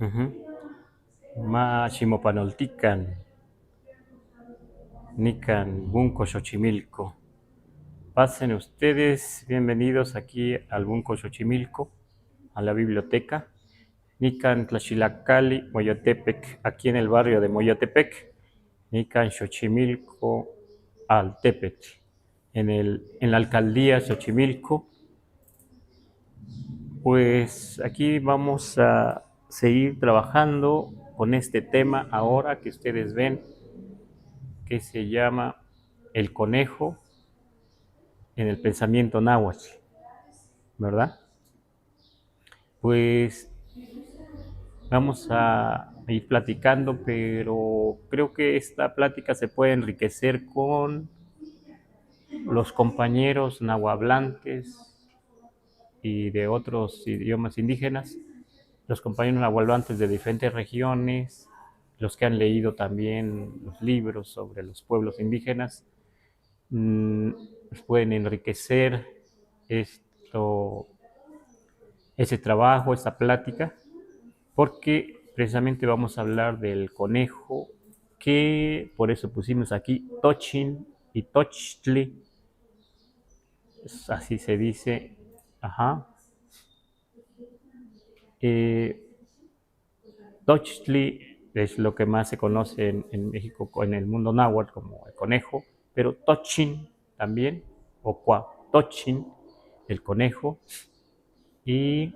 Ujú. Ma Ximopanoltican, Nican, Bunco, Xochimilco. Pasen ustedes, bienvenidos aquí al Bunco Xochimilco, a la biblioteca. Nican Tlaxilacali, Moyotepec, aquí en el barrio de Moyotepec. Nican Xochimilco, Altepec, en la alcaldía Xochimilco. Pues aquí vamos a seguir trabajando con este tema ahora que ustedes ven, que se llama el conejo en el pensamiento náhuatl, ¿verdad? Pues vamos a ir platicando, pero creo que esta plática se puede enriquecer con los compañeros nahuablantes y de otros idiomas indígenas, los compañeros nahuablantes de diferentes regiones, los que han leído también los libros sobre los pueblos indígenas, pueden enriquecer esto, ese trabajo, esta plática, porque precisamente vamos a hablar del conejo, que por eso pusimos aquí Tochin y Tochtli, así se dice, ajá. Eh, Tochtli es lo que más se conoce en México, en el mundo náhuatl, como el conejo, pero Tochin también, o Tochin, el conejo, y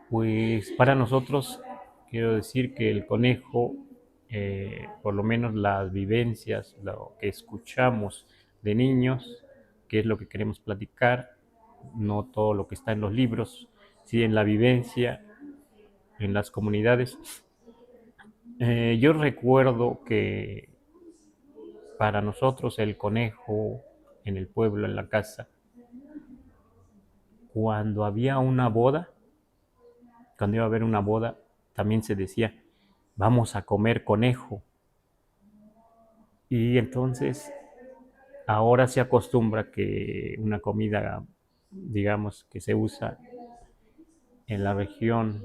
pues para nosotros quiero decir que el conejo, por lo menos las vivencias, lo que escuchamos de niños, que es lo que queremos platicar, no todo lo que está en los libros, sí en la vivencia, en las comunidades. Yo recuerdo que para nosotros el conejo en el pueblo, en la casa, cuando había una boda, cuando iba a haber una boda, también se decía, vamos a comer conejo. Y entonces ahora se acostumbra que una comida, digamos, que se usa en la región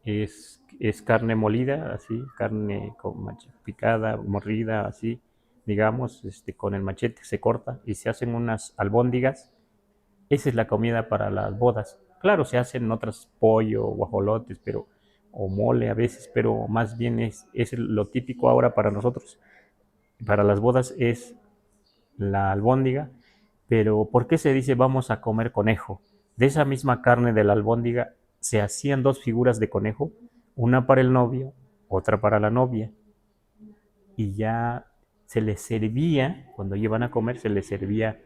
es carne molida, así, carne con picada, morrida, así, digamos, con el machete se corta y se hacen unas albóndigas. Esa es la comida para las bodas. Claro, se hacen otras pollo, guajolotes, pero o mole a veces, pero más bien es lo típico ahora para nosotros. Para las bodas es la albóndiga, pero ¿por qué se dice vamos a comer conejo? De esa misma carne de la albóndiga se hacían dos figuras de conejo, una para el novio, otra para la novia, y ya se les servía, cuando iban a comer, se les servía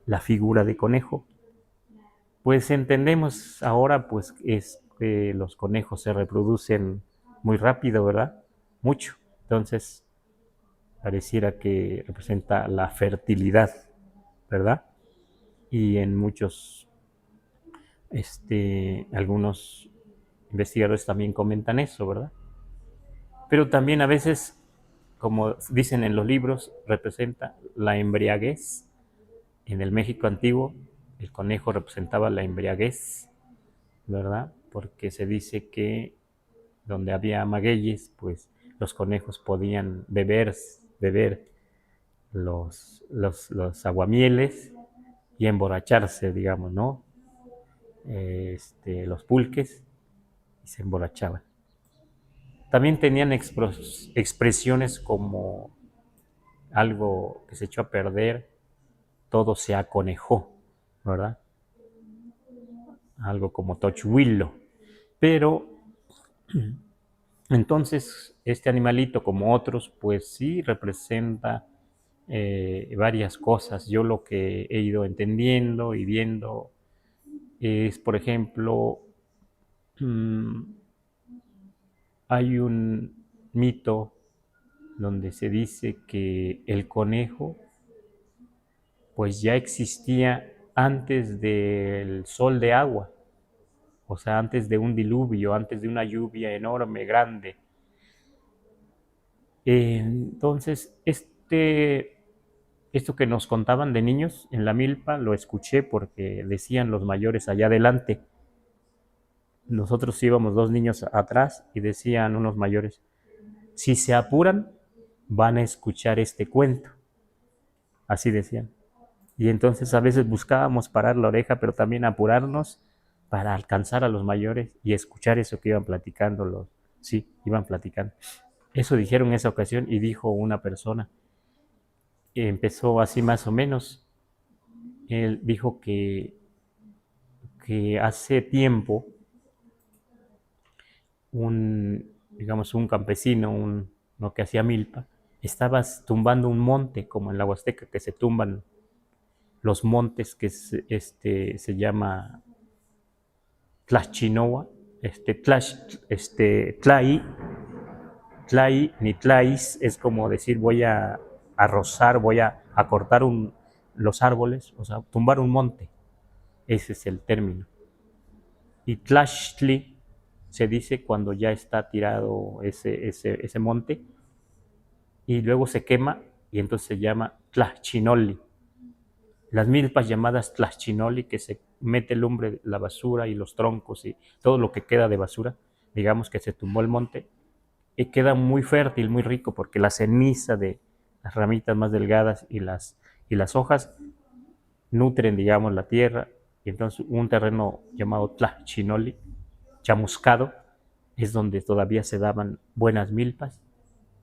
la figura de conejo. Pues entendemos ahora pues es que los conejos se reproducen muy rápido, ¿verdad? Mucho. Entonces, pareciera que representa la fertilidad, ¿verdad? Y en muchos, algunos investigadores también comentan eso, ¿verdad? Pero también a veces, como dicen en los libros, representa la embriaguez. En el México antiguo, el conejo representaba la embriaguez, ¿verdad? Porque se dice que donde había magueyes, pues los conejos podían beber los aguamieles y emborracharse, digamos, ¿no? Los pulques y se emborrachaban. También tenían expresiones como algo que se echó a perder, todo se aconejó, ¿verdad? Algo como Tochhuilo. Pero entonces este animalito, como otros, pues sí representa varias cosas. Yo lo que he ido entendiendo y viendo es, por ejemplo, mmm, hay un mito donde se dice que el conejo pues ya existía antes del sol de agua, o sea, antes de un diluvio, antes de una lluvia enorme, grande. Entonces, esto que nos contaban de niños en la milpa lo escuché porque decían los mayores allá adelante nosotros íbamos dos niños atrás y decían unos mayores, si se apuran, van a escuchar este cuento. Así decían. Y entonces a veces buscábamos parar la oreja, pero también apurarnos para alcanzar a los mayores y escuchar eso que iban platicando sí, iban platicando. Eso dijeron en esa ocasión y dijo una persona, empezó así más o menos, él dijo que hace tiempo digamos, un campesino, uno que hacía milpa, estaba tumbando un monte, como en la Huasteca, que se tumban los montes, que se llama Tlaxchinoa, Tlai, ni Tlais, es como decir voy a rozar, voy a cortar los árboles, o sea, tumbar un monte, ese es el término. Y Tlachtli se dice cuando ya está tirado ese monte y luego se quema y entonces se llama Tlaxchinoli. Las milpas llamadas Tlaxchinoli, que se mete lumbre, la basura y los troncos y todo lo que queda de basura, digamos que se tumbó el monte, y queda muy fértil, muy rico, porque la ceniza de las ramitas más delgadas y las hojas nutren, digamos, la tierra, y entonces un terreno llamado Tlaxchinoli, chamuscado, es donde todavía se daban buenas milpas,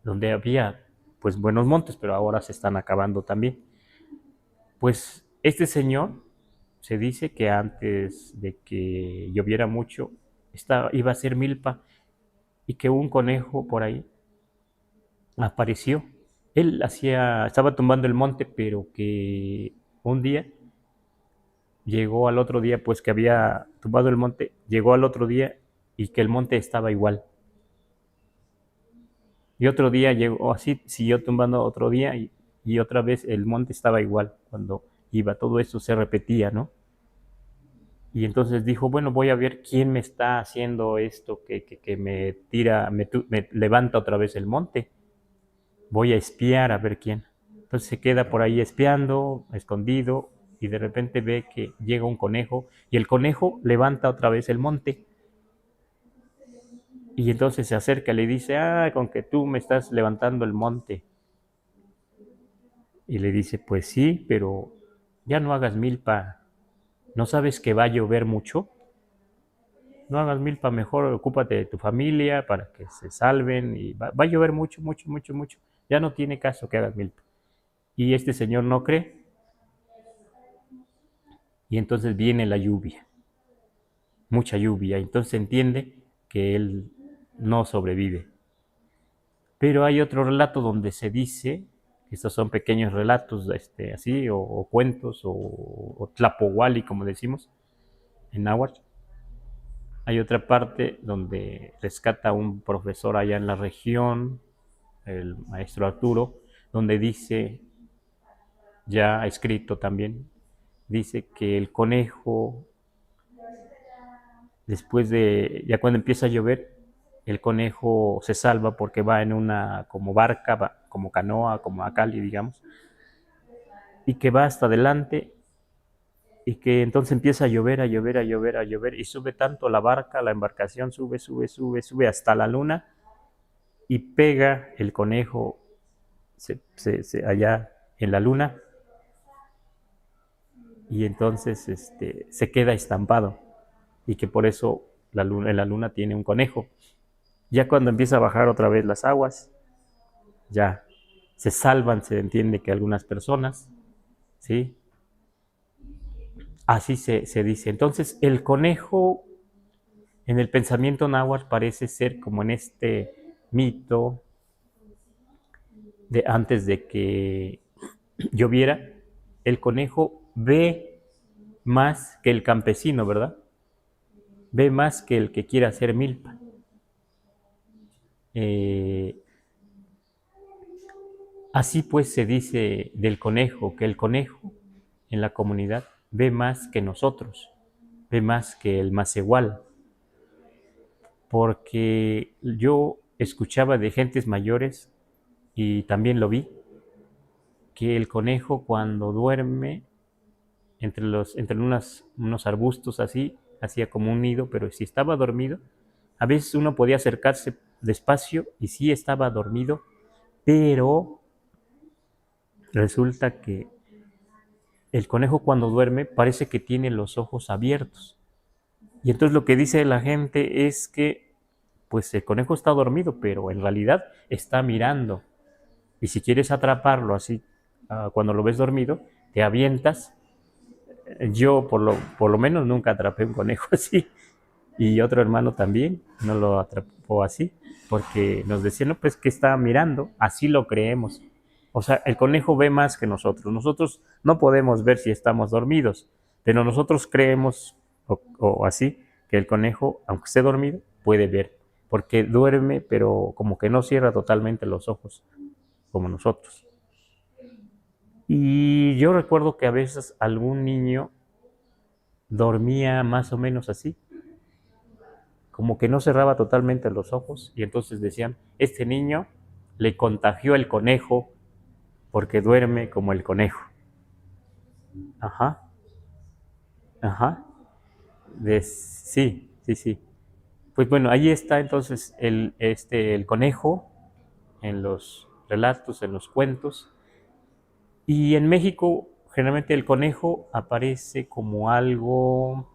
donde había pues buenos montes, pero ahora se están acabando también. Pues este señor se dice que antes de que lloviera mucho iba a ser milpa y que un conejo por ahí apareció. Él estaba tumbando el monte, pero que un día llegó al otro día, pues que había tumbado el monte, llegó al otro día y que el monte estaba igual. Y otro día llegó así, siguió tumbando otro día y otra vez el monte estaba igual cuando iba. Todo eso se repetía, ¿no? Y entonces dijo, bueno, voy a ver quién me está haciendo esto, que me tira, me levanta otra vez el monte. Voy a espiar a ver quién. Entonces se queda por ahí espiando, escondido, y de repente ve que llega un conejo y el conejo levanta otra vez el monte. Y entonces se acerca y le dice, con que tú me estás levantando el monte. Y le dice, pues sí, pero ya no hagas milpa. ¿No sabes que va a llover mucho? No hagas milpa, mejor ocúpate de tu familia para que se salven y va a llover mucho, mucho, mucho, mucho. Ya no tiene caso que hagas milpa. Y este señor no cree y entonces viene la lluvia, mucha lluvia. Entonces entiende que él no sobrevive. Pero hay otro relato donde se dice, estos son pequeños relatos así, o cuentos, o tlapohuali, como decimos en náhuatl. Hay otra parte donde rescata un profesor allá en la región, el maestro Arturo, donde dice, ya escrito también, dice que el conejo, después ya cuando empieza a llover, el conejo se salva porque va en una como barca, como canoa, como acali, digamos, y que va hasta adelante y que entonces empieza a llover, a llover, a llover, a llover, y sube tanto la barca, la embarcación sube, sube, sube, sube hasta la luna y pega el conejo allá en la luna y entonces se queda estampado y que por eso en la luna tiene un conejo. Ya cuando empieza a bajar otra vez las aguas, ya se salvan, se entiende que algunas personas, ¿sí? Así se dice. Entonces el conejo en el pensamiento náhuatl parece ser como en este mito de antes de que lloviera, el conejo ve más que el campesino, ¿verdad? Ve más que el que quiere hacer milpa. Así pues se dice del conejo, que el conejo en la comunidad ve más que nosotros, ve más que el macehual, porque yo escuchaba de gentes mayores y también lo vi, que el conejo cuando duerme entre unos arbustos así, hacía como un nido, pero si estaba dormido, a veces uno podía acercarse despacio y sí estaba dormido, pero resulta que el conejo cuando duerme parece que tiene los ojos abiertos. Y entonces lo que dice la gente es que pues el conejo está dormido, pero en realidad está mirando. Y si quieres atraparlo así, cuando lo ves dormido, te avientas. Yo por lo menos nunca atrapé un conejo así. Y otro hermano también no lo atrapó así, porque nos decían, no, pues que está mirando, así lo creemos. O sea, el conejo ve más que nosotros. Nosotros no podemos ver si estamos dormidos, pero nosotros creemos, o así, que el conejo, aunque esté dormido, puede ver, porque duerme, pero como que no cierra totalmente los ojos, como nosotros. Y yo recuerdo que a veces algún niño dormía más o menos así, como que no cerraba totalmente los ojos y entonces decían, este niño le contagió el conejo porque duerme como el conejo. Ajá, ajá, sí, sí, sí. Pues bueno, ahí está entonces el conejo en los relatos, en los cuentos. Y en México generalmente el conejo aparece como algo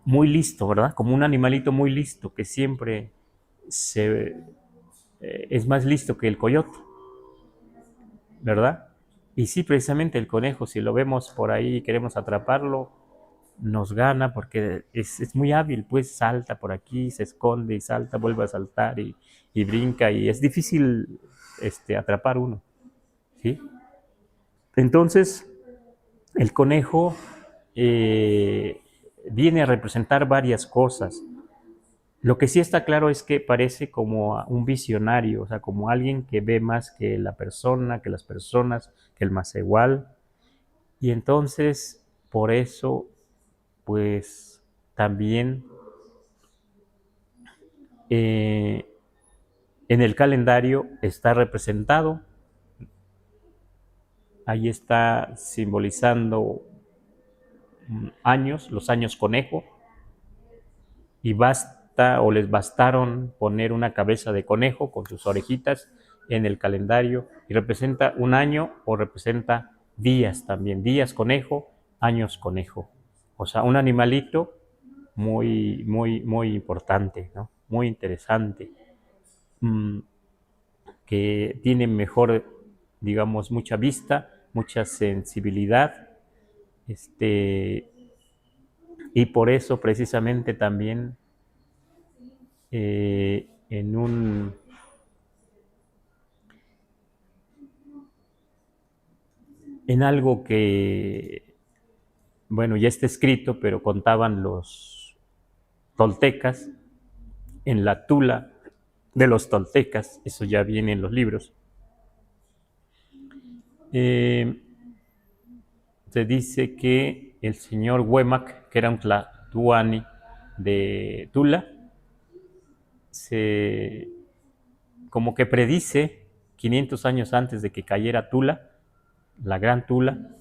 muy listo, ¿verdad? Como un animalito muy listo que siempre es más listo que el coyote, ¿verdad? Y sí, precisamente el conejo, si lo vemos por ahí y queremos atraparlo, nos gana porque es muy hábil, pues salta por aquí, se esconde y salta, vuelve a saltar y brinca y es difícil atrapar uno, ¿sí? Entonces, el conejo eh, viene a representar varias cosas. Lo que sí está claro es que parece como un visionario, o sea, como alguien que ve más que la persona, que las personas, que el más igual. Y entonces, por eso, pues también eh, en el calendario está representado, ahí está simbolizando años, los años conejo, y basta o les bastaron poner una cabeza de conejo con sus orejitas en el calendario y representa un año o representa días también, días conejo, años conejo. O sea, un animalito muy, muy, muy importante, ¿no? Muy interesante, que tiene mejor, digamos, mucha vista, mucha sensibilidad, este, y por eso precisamente también en algo que, bueno, ya está escrito, pero contaban los toltecas, en la tula de los toltecas, eso ya viene en los libros, se dice que el señor Huemac, que era un tlatoani de Tula, se como que predice 500 años antes de que cayera Tula, la gran Tula,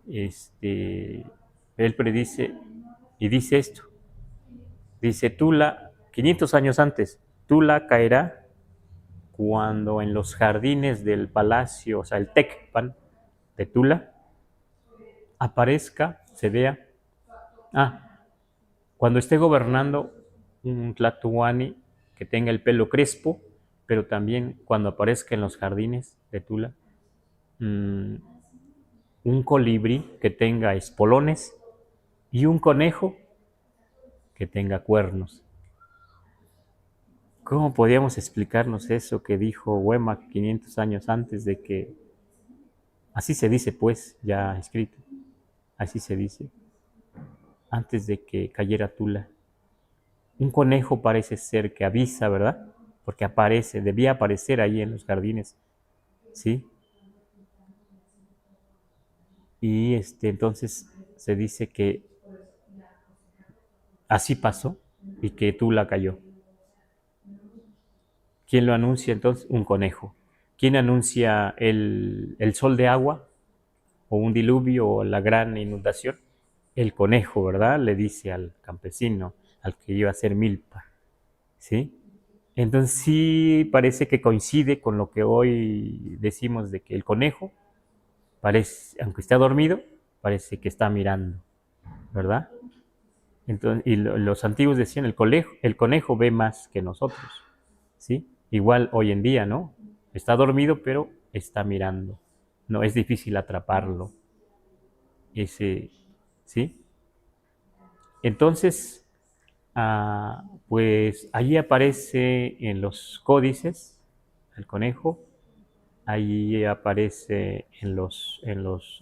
él predice y dice esto, dice Tula, 500 años antes, Tula caerá cuando en los jardines del palacio, o sea, el Tecpan de Tula, aparezca, se vea, cuando esté gobernando un tlatoani que tenga el pelo crespo, pero también cuando aparezca en los jardines de Tula, un colibrí que tenga espolones y un conejo que tenga cuernos. ¿Cómo podíamos explicarnos eso que dijo Huemac 500 años antes de que, así se dice pues, ya escrito, así se dice, antes de que cayera Tula? Un conejo parece ser que avisa, ¿verdad? Porque aparece, debía aparecer ahí en los jardines, ¿sí? Y entonces se dice que así pasó y que Tula cayó. ¿Quién lo anuncia entonces? Un conejo. ¿Quién anuncia el sol de agua o un diluvio o la gran inundación? el conejo, ¿verdad? Le dice al campesino, al que iba a hacer milpa, ¿sí? Entonces sí parece que coincide con lo que hoy decimos de que el conejo parece, aunque está dormido, parece que está mirando, ¿verdad? Entonces, y los antiguos decían, el conejo ve más que nosotros, ¿sí? Igual hoy en día, ¿no? Está dormido, pero está mirando. No es difícil atraparlo. Ese, ¿sí? Entonces, pues allí aparece en los códices el conejo, allí aparece en los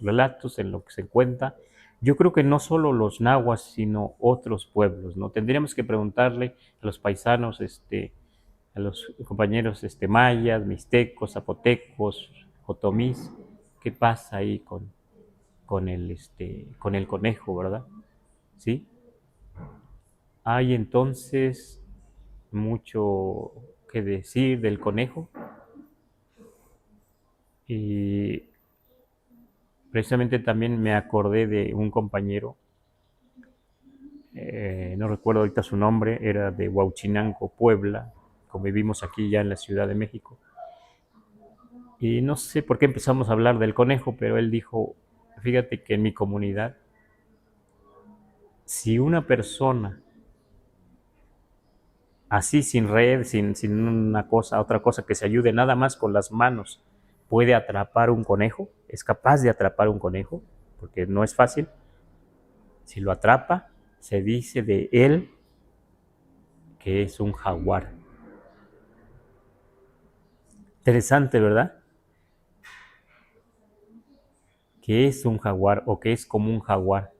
relatos, en lo que se cuenta. Yo creo que no solo los nahuas, sino otros pueblos, ¿no? Tendríamos que preguntarle a los paisanos, a los compañeros mayas, mixtecos, zapotecos, otomís, qué pasa ahí con el conejo, ¿verdad? ¿Sí? Hay entonces mucho que decir del conejo y precisamente también me acordé de un compañero, no recuerdo ahorita su nombre, era de Huauchinango, Puebla, convivimos aquí ya en la Ciudad de México. Y no sé por qué empezamos a hablar del conejo, pero él dijo, fíjate que en mi comunidad, si una persona así sin red, sin una cosa, otra cosa que se ayude nada más con las manos, puede atrapar un conejo, es capaz de atrapar un conejo, porque no es fácil. Si lo atrapa, se dice de él que es un jaguar. Interesante, ¿verdad? Que es un jaguar o que es como un jaguar.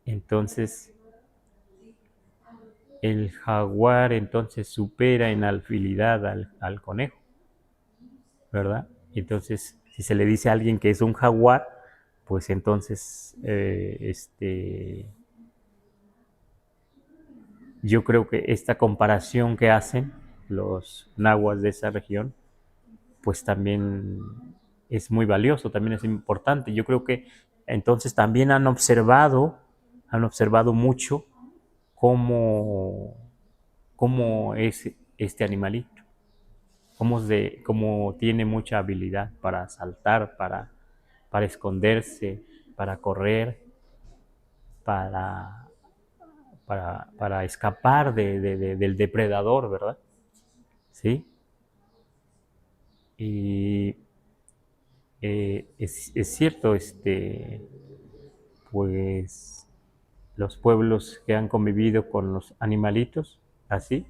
Entonces, el jaguar entonces supera en alfilidad al conejo, ¿verdad? Entonces, si se le dice a alguien que es un jaguar, pues entonces, yo creo que esta comparación que hacen los nahuas de esa región, pues también es muy valioso, también es importante. Yo creo que entonces también han observado mucho cómo, cómo es este animalito, cómo tiene mucha habilidad para saltar, para esconderse, para correr, para, para escapar del depredador, ¿verdad? ¿Sí? Y es cierto, pues los pueblos que han convivido con los animalitos, así,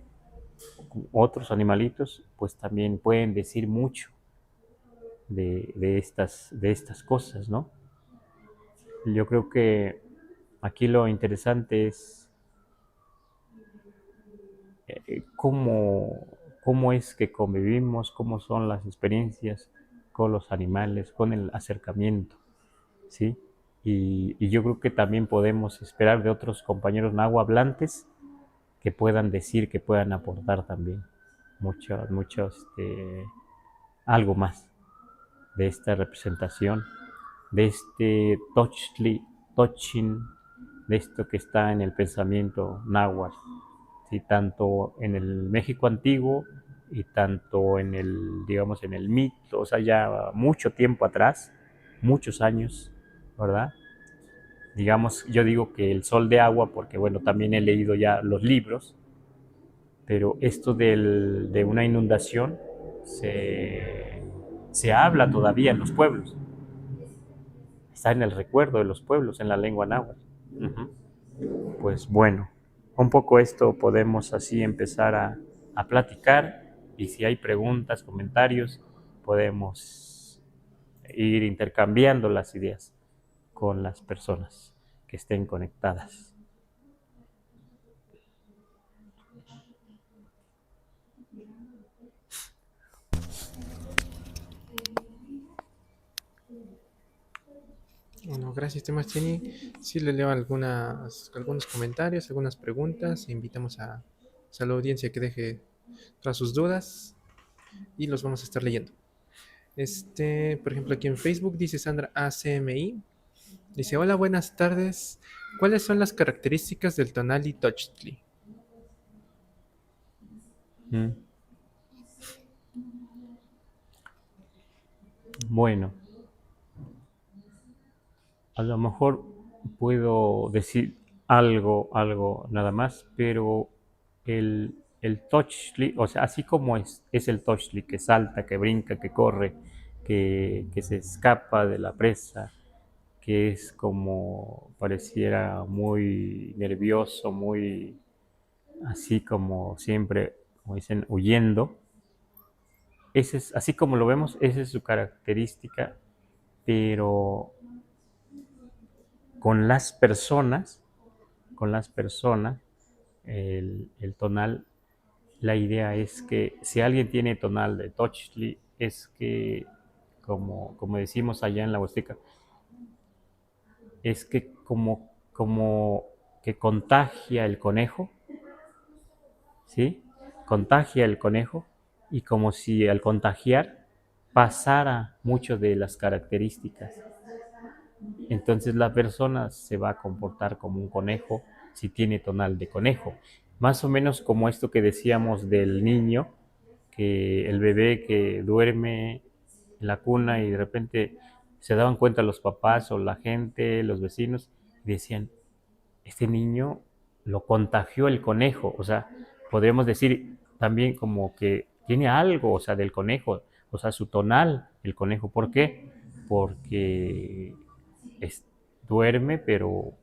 otros animalitos, pues también pueden decir mucho de estas cosas, ¿no? Yo creo que aquí lo interesante es cómo es que convivimos, cómo son las experiencias con los animales, con el acercamiento, ¿sí? Y yo creo que también podemos esperar de otros compañeros nahuablantes que puedan decir, que puedan aportar también mucho, algo más de esta representación, de este Tochin, de esto que está en el pensamiento náhuatl, ¿sí? Tanto en el México antiguo y tanto en el, digamos, en el mito, o sea, ya mucho tiempo atrás, muchos años, ¿verdad? Digamos, yo digo que el sol de agua, porque bueno, también he leído ya los libros, pero esto de una inundación se, se habla todavía en los pueblos, está en el recuerdo de los pueblos, en la lengua náhuatl. Uh-huh. Pues bueno, un poco esto podemos así empezar a platicar y si hay preguntas, comentarios, podemos ir intercambiando las ideas con las personas que estén conectadas. Bueno, gracias, Temastini. Sí, le leo algunos comentarios, algunas preguntas. E invitamos a la audiencia que deje todas sus dudas y los vamos a estar leyendo. Por ejemplo, aquí en Facebook dice Sandra ACMI. Dice, hola, buenas tardes. ¿Cuáles son las características del tonali Tochtli? Mm, Bueno, a lo mejor puedo decir algo nada más, pero el Tochli, o sea, así como es el Tochli que salta, que brinca, que corre, que se escapa de la presa, que es como pareciera muy nervioso, muy así como siempre, como dicen, huyendo. Ese es, así como lo vemos, esa es su característica, pero con las personas, con las personas, el tonal, la idea es que si alguien tiene tonal de Tochli, es que, como decimos allá en la Huasteca, es que como que contagia el conejo, ¿sí? Contagia el conejo y como si al contagiar pasara mucho de las características. Entonces la persona se va a comportar como un conejo si tiene tonal de conejo. Más o menos como esto que decíamos del niño, que el bebé que duerme en la cuna y de repente se daban cuenta los papás o la gente, los vecinos, y decían, este niño lo contagió el conejo. O sea, podríamos decir también como que tiene algo, o sea, del conejo, o sea, su tonal, el conejo. ¿Por qué? Porque es- duerme, pero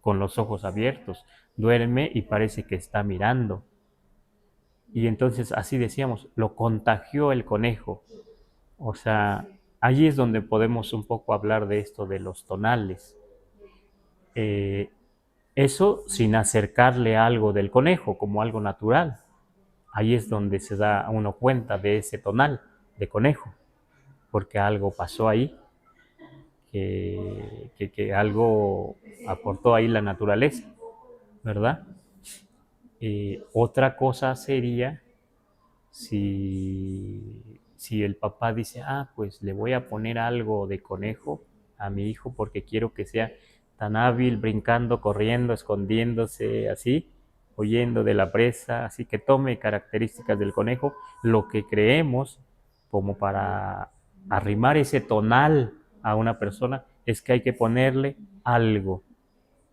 con los ojos abiertos. Duerme y parece que está mirando. Y entonces así decíamos, lo contagió el conejo. O sea, allí es donde podemos un poco hablar de esto de los tonales. Eh, Eso sin acercarle algo del conejo como algo natural. Ahí es donde se da uno cuenta de ese tonal de conejo, porque algo pasó ahí, que algo aportó ahí la naturaleza, ¿verdad? Otra cosa sería si el papá dice, pues le voy a poner algo de conejo a mi hijo porque quiero que sea tan hábil, brincando, corriendo, escondiéndose, así, huyendo de la presa, así que tome características del conejo, lo que creemos como para arrimar ese tonal a una persona es que hay que ponerle algo,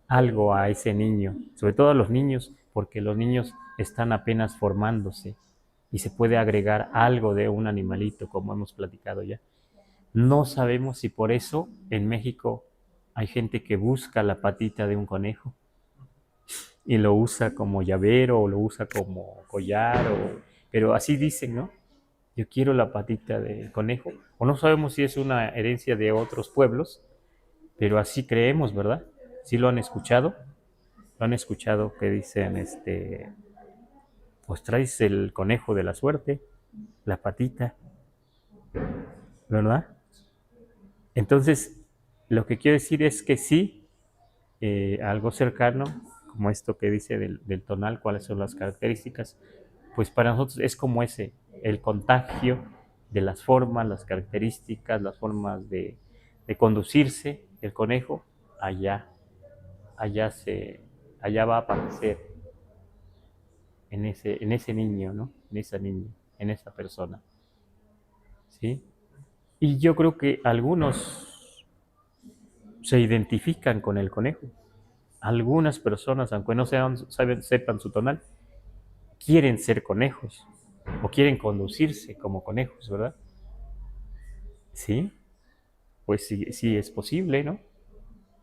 algo a ese niño, sobre todo a los niños, porque los niños están apenas formándose y se puede agregar algo de un animalito, como hemos platicado ya. No sabemos si por eso en México hay gente que busca la patita de un conejo y lo usa como llavero o lo usa como collar, pero así dicen, ¿no? Yo quiero la patita de conejo. O no sabemos si es una herencia de otros pueblos, pero así creemos, ¿verdad? ¿Sí lo han escuchado? Lo han escuchado que dicen, pues traes el conejo de la suerte, la patita, ¿verdad? Entonces, lo que quiero decir es que sí, algo cercano, como esto que dice del tonal, cuáles son las características, pues para nosotros es como ese, el contagio de las formas, las características, las formas de conducirse el conejo, allá, allá se, allá va a aparecer en ese niño, ¿no? En esa niña, en esa persona, ¿sí? Y yo creo que algunos se identifican con el conejo. Algunas personas, aunque no sepan su tonal, quieren ser conejos o quieren conducirse como conejos, ¿verdad? Sí, pues sí, sí es posible, ¿no?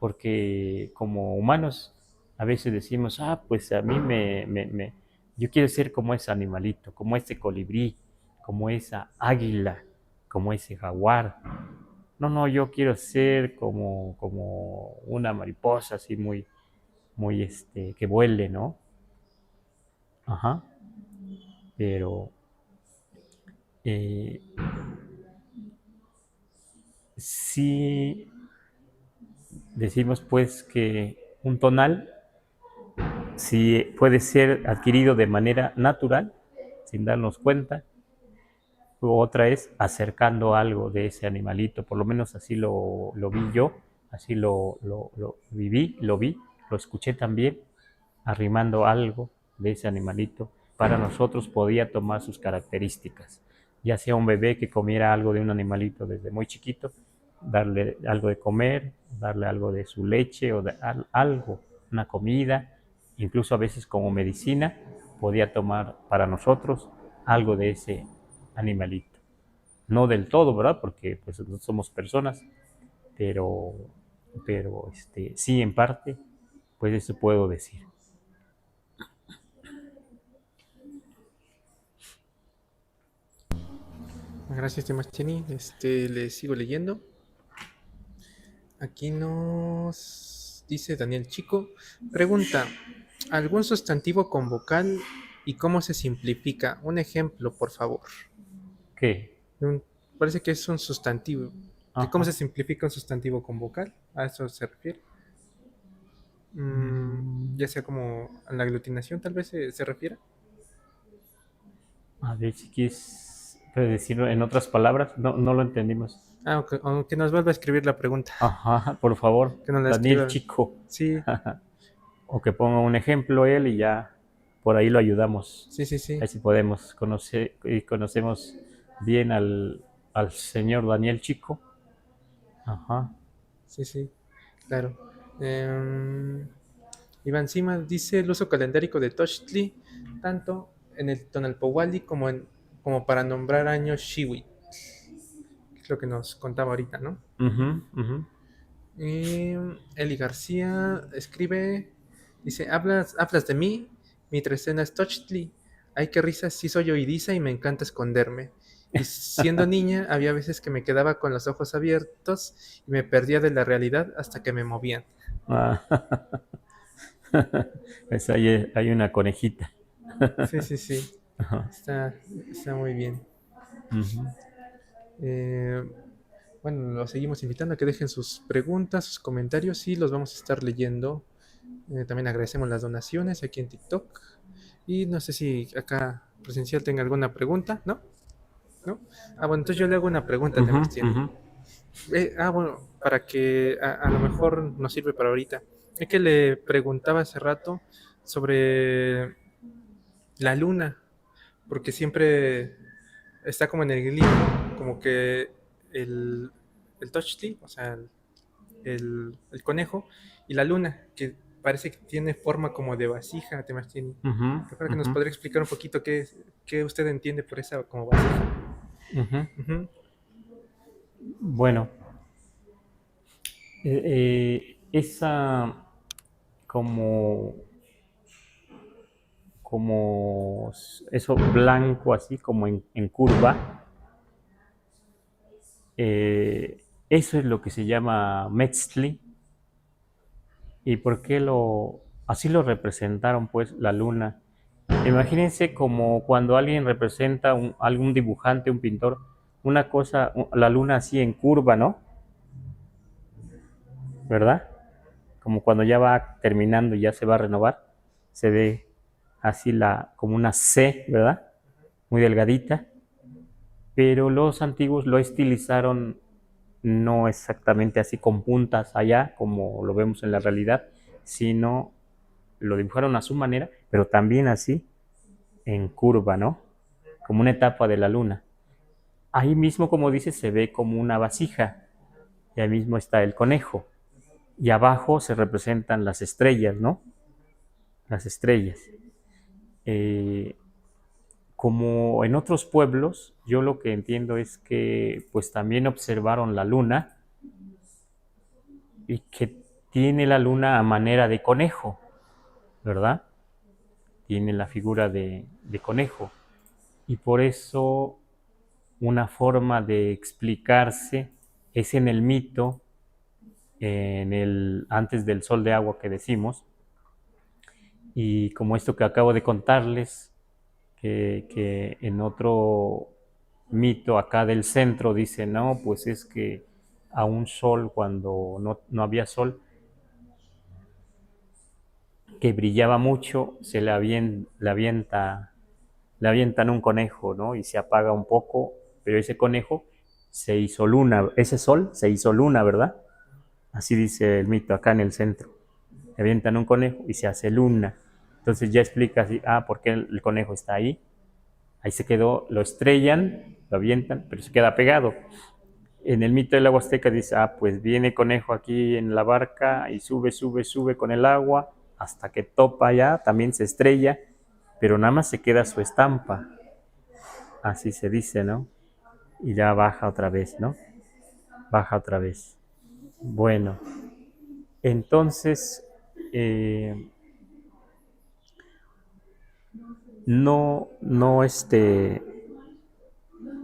Porque como humanos a veces decimos, pues a mí yo quiero ser como ese animalito, como ese colibrí, como esa águila, como ese jaguar. No, no, yo quiero ser como una mariposa así muy, que vuele, ¿no? Ajá. Pero eh, sí decimos pues que un tonal sí puede ser adquirido de manera natural, sin darnos cuenta, u otra es acercando algo de ese animalito, por lo menos así lo vi yo, así lo viví, lo vi, lo escuché también, arrimando algo de ese animalito. Para nosotros podía tomar sus características, ya sea un bebé que comiera algo de un animalito desde muy chiquito, darle algo de comer, darle algo de su leche o de algo, una comida, incluso a veces como medicina, podía tomar para nosotros algo de ese animalito. No del todo, ¿verdad? Porque pues nosotros somos personas, pero, pero sí en parte, pues eso puedo decir. Gracias, Demastini. Le sigo leyendo. Aquí nos dice Daniel Chico. Pregunta, ¿algún sustantivo con vocal y cómo se simplifica? Un ejemplo, por favor. ¿Qué? Un- Parece que es un sustantivo. ¿Cómo se Ajá. simplifica un sustantivo con vocal? ¿A eso se refiere? Ya sea como a la aglutinación, tal vez se refiere. A ver si quieres decirlo en otras palabras, no lo entendimos. Aunque nos vuelva a escribir la pregunta. Ajá, por favor, Que nos la Daniel escriba. Chico. Sí, O que ponga un ejemplo él y ya por ahí lo ayudamos. sí, sí, sí. Ahí sí podemos conocer y conocemos bien al señor Daniel Chico. Ajá. Sí, sí, claro. Em, Iván Simas dice el uso calendarico de Tochtli, tanto en el Tonalpowali como para nombrar años Shiwi, es lo que nos contaba ahorita, ¿no? Ujú, ujú. Y Eli García escribe, dice, hablas de mí, mi trecena es Tochtli, ay qué risa, sí soy oidiza y me encanta esconderme. Y siendo niña, había veces que me quedaba con los ojos abiertos y me perdía de la realidad hasta que me movían. Ah, pues hay una conejita. Sí, sí, sí. Ajá. Está, está muy bien. Ujú. Eh, bueno, los seguimos invitando a que dejen sus preguntas, sus comentarios y los vamos a estar leyendo. También agradecemos las donaciones aquí en TikTok. Y no sé si acá presencial tenga alguna pregunta, ¿no? ¿No? Ah, bueno, entonces yo le hago una pregunta, Ujú, Sebastián. ujú. Bueno, para que a lo mejor nos sirve para ahorita. Es que le preguntaba hace rato sobre la luna, porque siempre está como en el glifo, como que el, el Tochtli, o sea, el conejo, y la luna, que parece que tiene forma como de vasija, Temastini. Ujú, Recuerda que nos ujú, podría explicar un poquito qué usted entiende por esa como vasija. ujú. Ujú. Bueno, esa como, como eso blanco así como en curva, eso es lo que se llama Metzli. ¿Y por qué así lo representaron pues la luna? Imagínense como cuando alguien representa algún dibujante, un pintor, una cosa, la luna así en curva, ¿no? ¿Verdad? Como cuando ya va terminando y ya se va a renovar, se ve así como una C, ¿verdad? Muy delgadita, pero los antiguos lo estilizaron no exactamente así con puntas allá, como lo vemos en la realidad, sino lo dibujaron a su manera, pero también así en curva, ¿no? Como una etapa de la luna. Ahí mismo, como dice, se ve como una vasija, y ahí mismo está el conejo, y abajo se representan las estrellas, ¿no? Las estrellas. Eh, como en otros pueblos, yo lo que entiendo es que pues también observaron la luna y que tiene la luna a manera de conejo, ¿verdad? Tiene la figura de conejo. Y por eso una forma de explicarse es en el mito, antes del sol de agua que decimos, y como esto que acabo de contarles, que en otro mito acá del centro dice, no, pues es que a un sol cuando no había sol, que brillaba mucho, le avientan un conejo, ¿no? Y se apaga un poco, pero ese conejo se hizo luna, ese sol se hizo luna, ¿verdad? Así dice el mito acá en el centro. Avientan un conejo y se hace luna. Entonces ya explica así, ¿por qué el conejo está ahí? Ahí se quedó, lo estrellan, lo avientan, pero se queda pegado. En el mito del agua azteca dice, pues viene conejo aquí en la barca y sube, sube, sube con el agua hasta que topa ya, también se estrella, pero nada más se queda su estampa. Así se dice, ¿no? Y ya baja otra vez, ¿no? Baja otra vez. Bueno, entonces,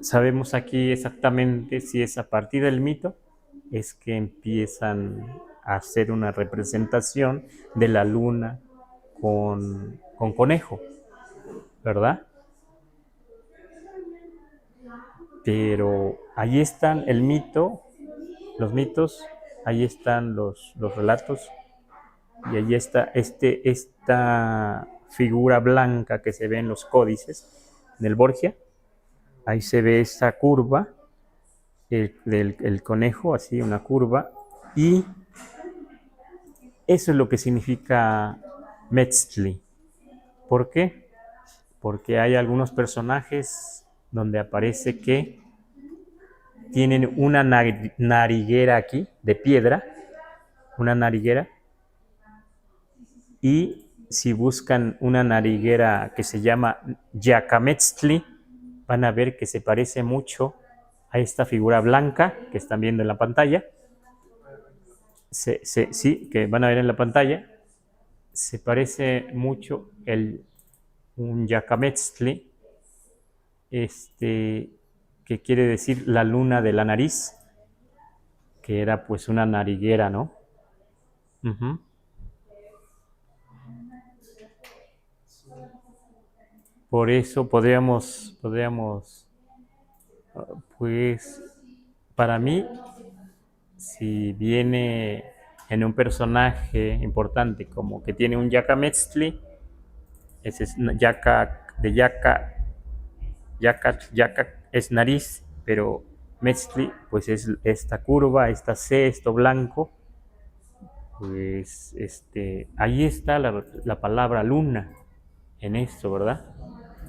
sabemos aquí exactamente si es a partir del mito, es que empiezan a hacer una representación de la luna con conejo, ¿verdad? Pero ahí están el mito, los mitos, ahí están los relatos, y ahí está esta figura blanca que se ve en los códices del Borgia. Ahí se ve esta curva del conejo, así una curva, y eso es lo que significa Metzli. ¿Por qué? Porque hay algunos personajes donde aparece que tienen una nariguera aquí de piedra, una nariguera, y si buscan una nariguera que se llama Yacametzli, van a ver que se parece mucho a esta figura blanca que están viendo en la pantalla. Sí, que van a ver en la pantalla. Se parece mucho un Yacametzli, que quiere decir la luna de la nariz, que era pues una nariguera, ¿no? Uh-huh. Por eso podríamos, pues, para mí, si viene en un personaje importante como que tiene un Yacametzli, ese es Yaca, de Yaca es nariz, pero Metzli, pues es esta curva, esta C, esto blanco, pues ahí está la palabra luna, en esto, ¿verdad?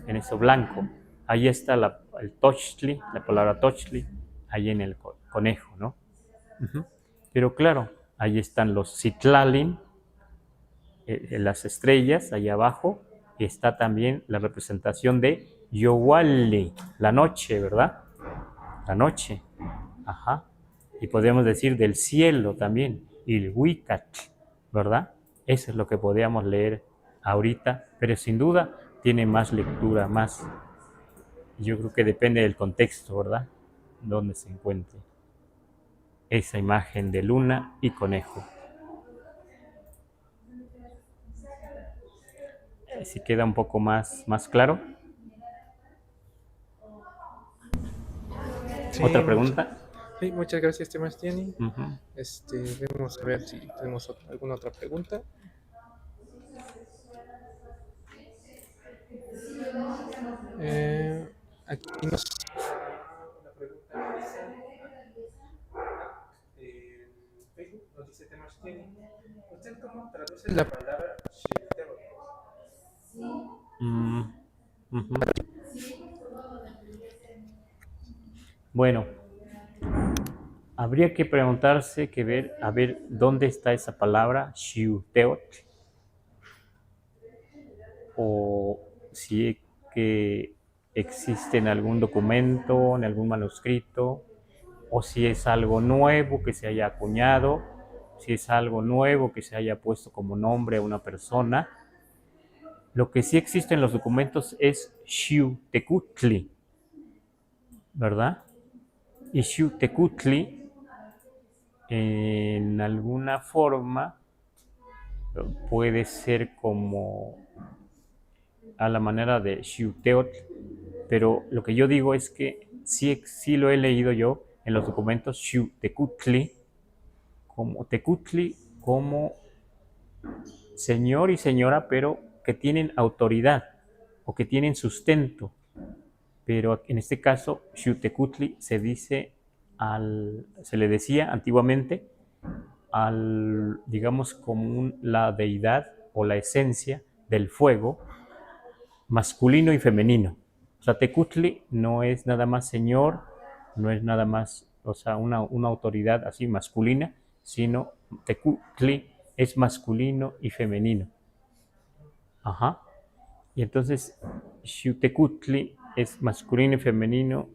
En eso blanco. Ahí está el Tochtli, la palabra Tochtli, ahí en el conejo, ¿no? Uh-huh. Pero claro, ahí están los Citlalin, las estrellas, ahí abajo, y está también la representación de Yowali, la noche, ¿verdad? La noche. Ajá. Y podemos decir del cielo también, Ilhuicat, ¿verdad? Eso es lo que podríamos leer ahorita, pero sin duda tiene más lectura, más. Yo creo que depende del contexto, ¿verdad? Donde se encuentre esa imagen de luna y conejo. Si queda un poco más claro. Sí, ¿Otra pregunta? muchas gracias, Sebastián. Uh-huh. Vamos a ver si tenemos alguna otra pregunta. Aquí nos... La pregunta Facebook nos dice Sebastián, ¿usted cómo traduce la palabra shifter? Uh-huh. Bueno, habría que preguntarse, a ver dónde está esa palabra, Xiuteot, o si que existe en algún documento, en algún manuscrito, o si es algo nuevo que se haya acuñado, si es algo nuevo que se haya puesto como nombre a una persona. Lo que sí existe en los documentos es Xiuhtecutli, ¿verdad? Y Xiuhtecutli, en alguna forma, puede ser como a la manera de Xiuhteotl, pero lo que yo digo es que sí lo he leído yo en los documentos Xiuhtecutli, como señor y señora, pero que tienen autoridad o que tienen sustento. Pero en este caso, Xiuhtecutli se le decía antiguamente digamos, como la deidad o la esencia del fuego masculino y femenino. O sea, Tecutli no es nada más señor, no es nada más, o sea, una autoridad así masculina, sino Tecutli es masculino y femenino. Ajá. Y entonces, Xiuhtecutli es masculino y femenino,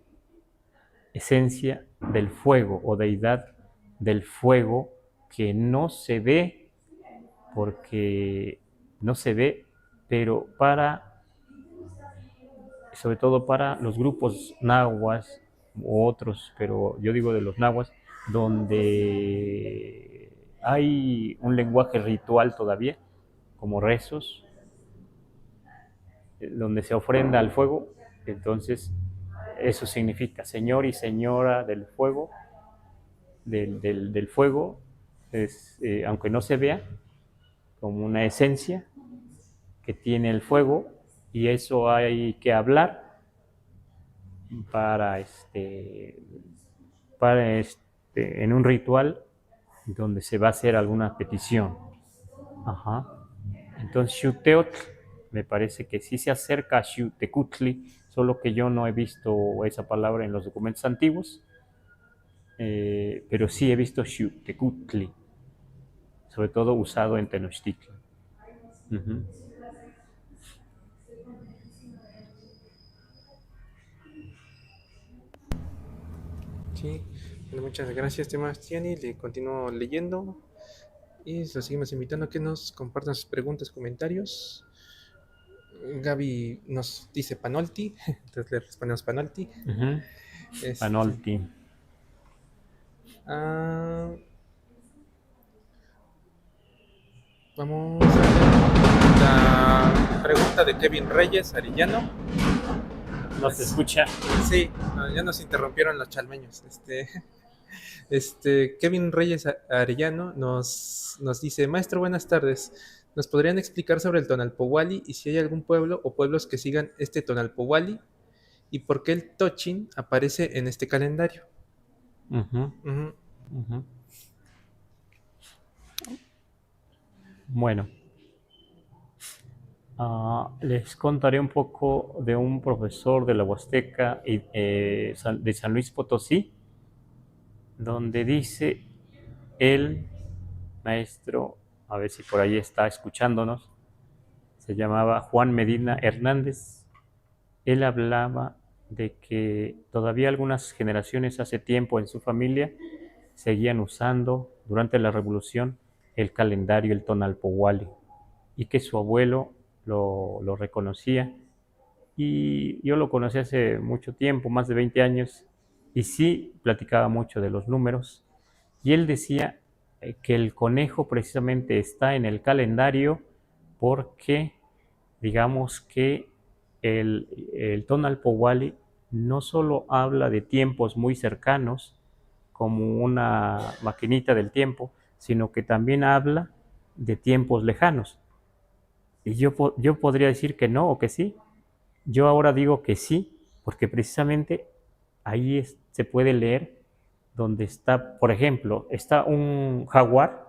esencia del fuego o deidad del fuego que no se ve, porque no se ve, pero sobre todo para los grupos nahuas u otros, pero yo digo de los nahuas, donde hay un lenguaje ritual todavía, como rezos, donde se ofrenda al fuego. Entonces eso significa señor y señora del fuego, del fuego, aunque no se vea, como una esencia que tiene el fuego, y eso hay que hablar para en un ritual donde se va a hacer alguna petición. Ajá. Entonces Xiuhteotl me parece que sí se acerca a Xiuhtecutli, solo que yo no he visto esa palabra en los documentos antiguos, pero sí he visto Xiuhtecutli, sobre todo usado en Tenochtitlan. Uh-huh. Sí, bueno, muchas gracias, Tieni. Le continúo leyendo y los seguimos invitando a que nos compartan sus preguntas, comentarios. Gaby nos dice Panolti, entonces le respondemos Panolti. Uh-huh. Panolti. Vamos a ver la pregunta de Kevin Reyes Arellano. ¿No se escucha? Sí, ya nos interrumpieron los chalmeños. Kevin Reyes Arellano nos dice: Maestro, buenas tardes. ¿Nos podrían explicar sobre el Tonalpohualli y si hay algún pueblo o pueblos que sigan este Tonalpohualli y por qué el Tochin aparece en este calendario? Uh-huh. Uh-huh. Uh-huh. Bueno, les contaré un poco de un profesor de la Huasteca de San Luis Potosí, donde dice el maestro, a ver si por ahí está escuchándonos, se llamaba Juan Medina Hernández. Él hablaba de que todavía algunas generaciones hace tiempo en su familia seguían usando durante la Revolución el calendario, el Tonalpohualli, y que su abuelo lo reconocía. Y yo lo conocí hace mucho tiempo, más de 20 años, y sí platicaba mucho de los números. Y él decía que el conejo precisamente está en el calendario porque, digamos que el Tonalpohualli no solo habla de tiempos muy cercanos, como una maquinita del tiempo, sino que también habla de tiempos lejanos. Y yo podría decir que no o que sí. Yo ahora digo que sí, porque precisamente ahí se puede leer donde está, por ejemplo, está un jaguar.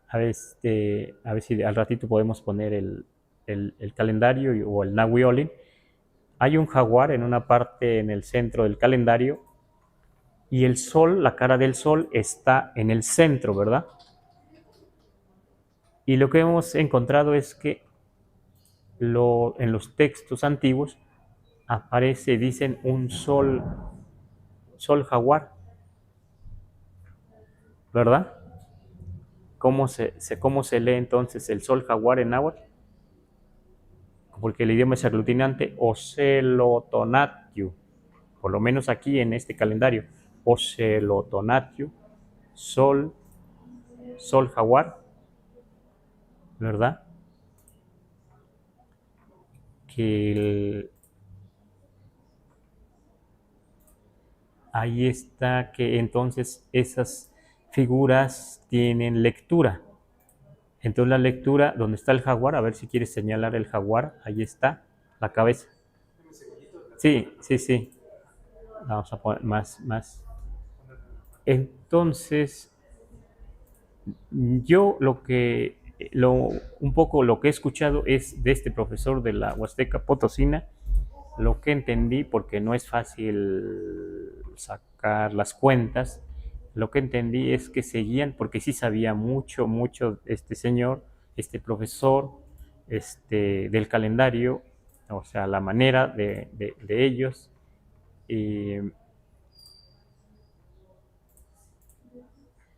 A ver si al ratito podemos poner el calendario o el Nahui-Olin. Hay un jaguar en una parte en el centro del calendario y el sol, la cara del sol está en el centro, ¿verdad? Y lo que hemos encontrado es que en los textos antiguos aparece, dicen, un sol jaguar, ¿verdad? ¿Cómo se lee entonces el sol jaguar en náhuatl? Porque el idioma es aglutinante, Ocelotonatio, por lo menos aquí en este calendario, Ocelotonatio, sol jaguar, ¿verdad? Que ahí está que entonces esas figuras tienen lectura. Entonces la lectura, donde está el jaguar, a ver si quieres señalar el jaguar, ahí está, la cabeza. Sí, sí, sí. Vamos a poner más. Entonces, Yo un poco lo que he escuchado es de este profesor de la Huasteca Potosina, lo que entendí, porque no es fácil sacar las cuentas, lo que entendí es que seguían, porque sí sabía mucho, mucho este señor, este profesor, del calendario, o sea, la manera de ellos. Y,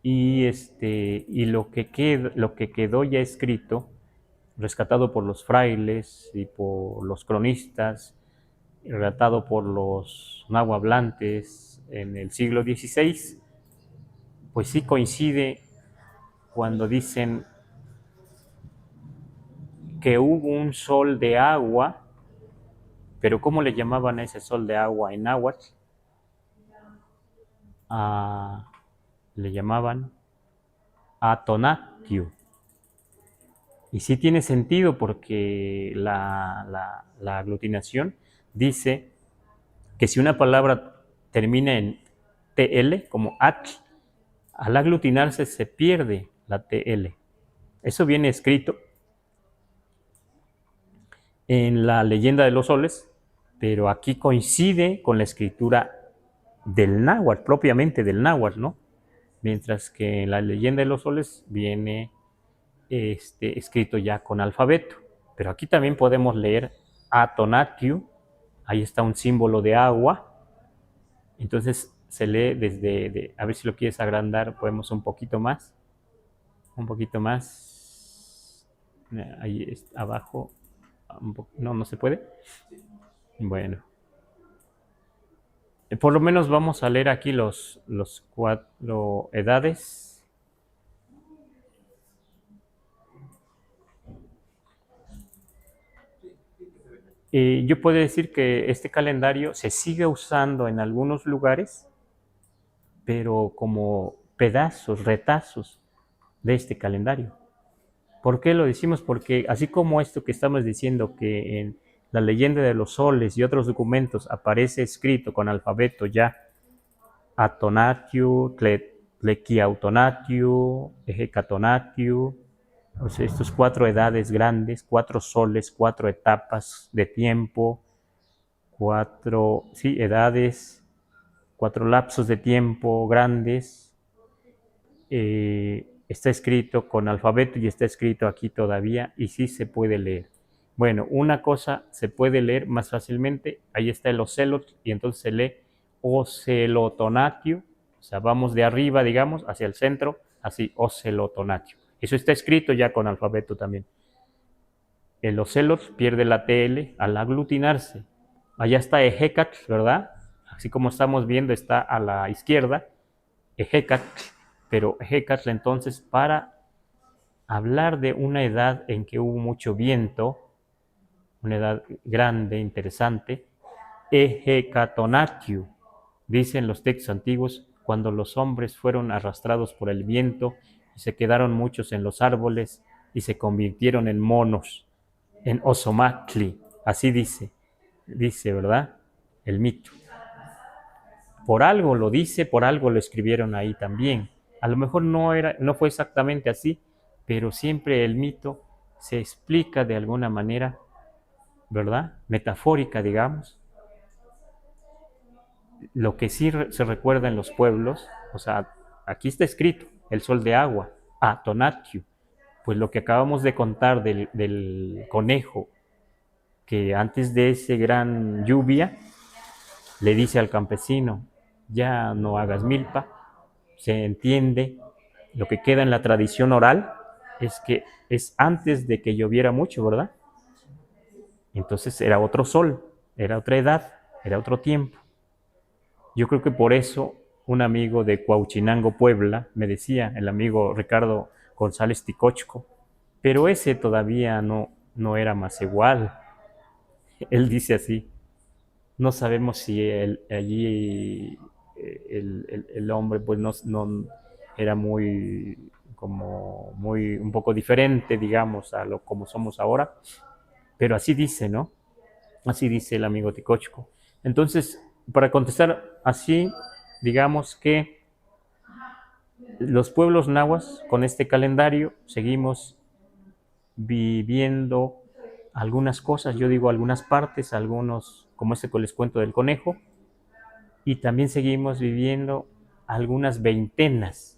y lo que quedó ya escrito, rescatado por los frailes y por los cronistas, relatado por los nahuablantes en el siglo XVI, pues sí coincide cuando dicen que hubo un sol de agua, pero ¿cómo le llamaban a ese sol de agua en náhuatl? Ah, le llamaban Atonatio. Y sí tiene sentido porque la aglutinación dice que si una palabra termina en TL, como atl, al aglutinarse se pierde la TL. Eso viene escrito en la leyenda de los soles, pero aquí coincide con la escritura del náhuatl, propiamente del náhuatl, ¿no? Mientras que en la leyenda de los soles viene escrito ya con alfabeto. Pero aquí también podemos leer Atonatio, ahí está un símbolo de agua, entonces se lee a ver si lo quieres agrandar, podemos un poquito más, ahí abajo, no, no se puede. Bueno, por lo menos vamos a leer aquí los 4 edades. Yo puedo decir que este calendario se sigue usando en algunos lugares, pero como pedazos, retazos de este calendario. ¿Por qué lo decimos? Porque así como esto que estamos diciendo, que en la leyenda de los soles y otros documentos aparece escrito con alfabeto ya Atonatio, Tlequiautonatio, Ejecatonatio, o sea, estos 4 edades grandes, 4 soles, 4 etapas de tiempo, 4 sí, edades, 4 lapsos de tiempo grandes. Está escrito con alfabeto y está escrito aquí todavía y sí se puede leer. Bueno, una cosa se puede leer más fácilmente, ahí está el ocelot y entonces se lee ocelotonatio, o sea, vamos de arriba, digamos, hacia el centro, así, ocelotonatio. Eso está escrito ya con alfabeto también. El ocelot pierde la TL al aglutinarse. Allá está Ejecatl, ¿verdad? Así como estamos viendo, está a la izquierda, Ejecatl, pero Ejecatl entonces para hablar de una edad en que hubo mucho viento, una edad grande, interesante, Ejecatonatio, dicen los textos antiguos, cuando los hombres fueron arrastrados por el viento y se quedaron muchos en los árboles y se convirtieron en monos, en Osomatli, así dice, ¿verdad? El mito. Por algo lo dice, por algo lo escribieron ahí también. A lo mejor no fue exactamente así, pero siempre el mito se explica de alguna manera, ¿verdad? Metafórica, digamos. Lo que sí se recuerda en los pueblos, o sea, aquí está escrito, el sol de agua, Atonatio, pues lo que acabamos de contar del conejo, que antes de ese gran lluvia, le dice al campesino, ya no hagas milpa, se entiende, lo que queda en la tradición oral es que es antes de que lloviera mucho, ¿verdad? Entonces era otro sol, era otra edad, era otro tiempo. Yo creo que por eso un amigo de Cuauchinango, Puebla, me decía, el amigo Ricardo González Ticochco, pero ese todavía no era más igual. Él dice así, no sabemos si allí el hombre pues no era muy como muy un poco diferente, digamos, a lo como somos ahora, pero así dice, ¿no? Así dice el amigo Ticochco. Entonces, para contestar así, digamos que Los pueblos nahuas, con este calendario, seguimos viviendo algunas cosas, yo digo algunas partes, algunos, como este que les cuento del conejo, y también seguimos viviendo algunas veintenas,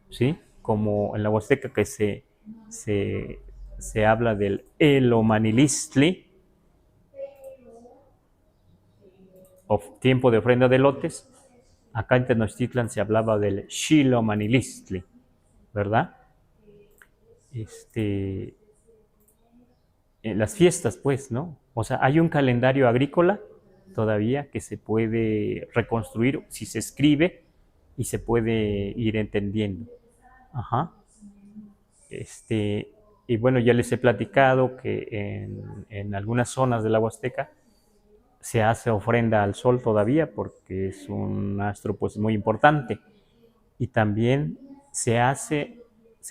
¿sí? Como en la Huasteca que se, se habla del Elomanilistli, o tiempo de ofrenda de lotes. Acá en Tenochtitlan se hablaba del Xilomanilistli, ¿verdad? Las fiestas, pues, ¿no? O sea, hay un calendario agrícola todavía que se puede reconstruir si se escribe y se puede ir entendiendo. Ajá. Y bueno, ya les he platicado que en algunas zonas de la Huasteca se hace ofrenda al sol todavía porque es un astro pues muy importante. Y también se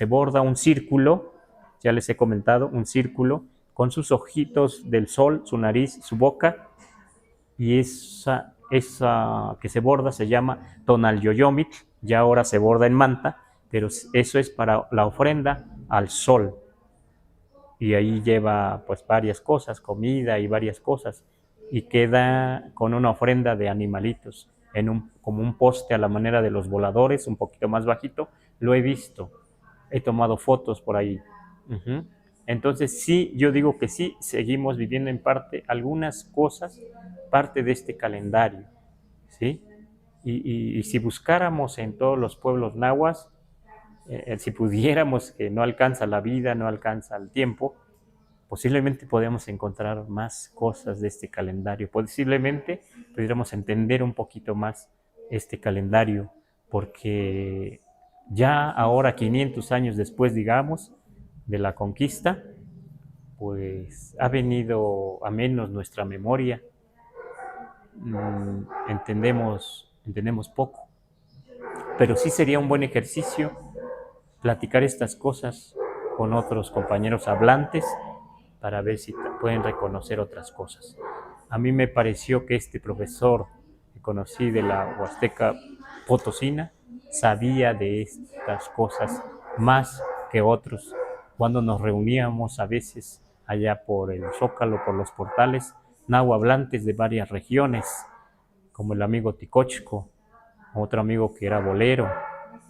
borda un círculo, ya les he comentado, un círculo con sus ojitos del sol, su nariz, su boca, y esa que se borda se llama Tonalyoyomit, ya ahora se borda en manta, pero eso es para la ofrenda al sol. Y ahí lleva pues varias cosas, comida y varias cosas, y queda con una ofrenda de animalitos, como un poste a la manera de los voladores, un poquito más bajito, lo he visto, he tomado fotos por ahí. Uh-huh. Entonces sí, yo digo que sí, seguimos viviendo en parte algunas cosas, parte de este calendario, ¿sí? Y si buscáramos en todos los pueblos nahuas, si pudiéramos, que no alcanza la vida, no alcanza el tiempo, posiblemente podamos encontrar más cosas de este calendario, posiblemente pudiéramos entender un poquito más este calendario, porque ya ahora 500 años después, digamos, de la conquista, pues ha venido a menos nuestra memoria, entendemos poco, pero sí sería un buen ejercicio platicar estas cosas con otros compañeros hablantes para ver si pueden reconocer otras cosas. A mí me pareció que este profesor que conocí de la Huasteca Potosina sabía de estas cosas más que otros. Cuando nos reuníamos a veces allá por el Zócalo, por los portales, nahuablantes de varias regiones, como el amigo Ticochco, otro amigo que era bolero,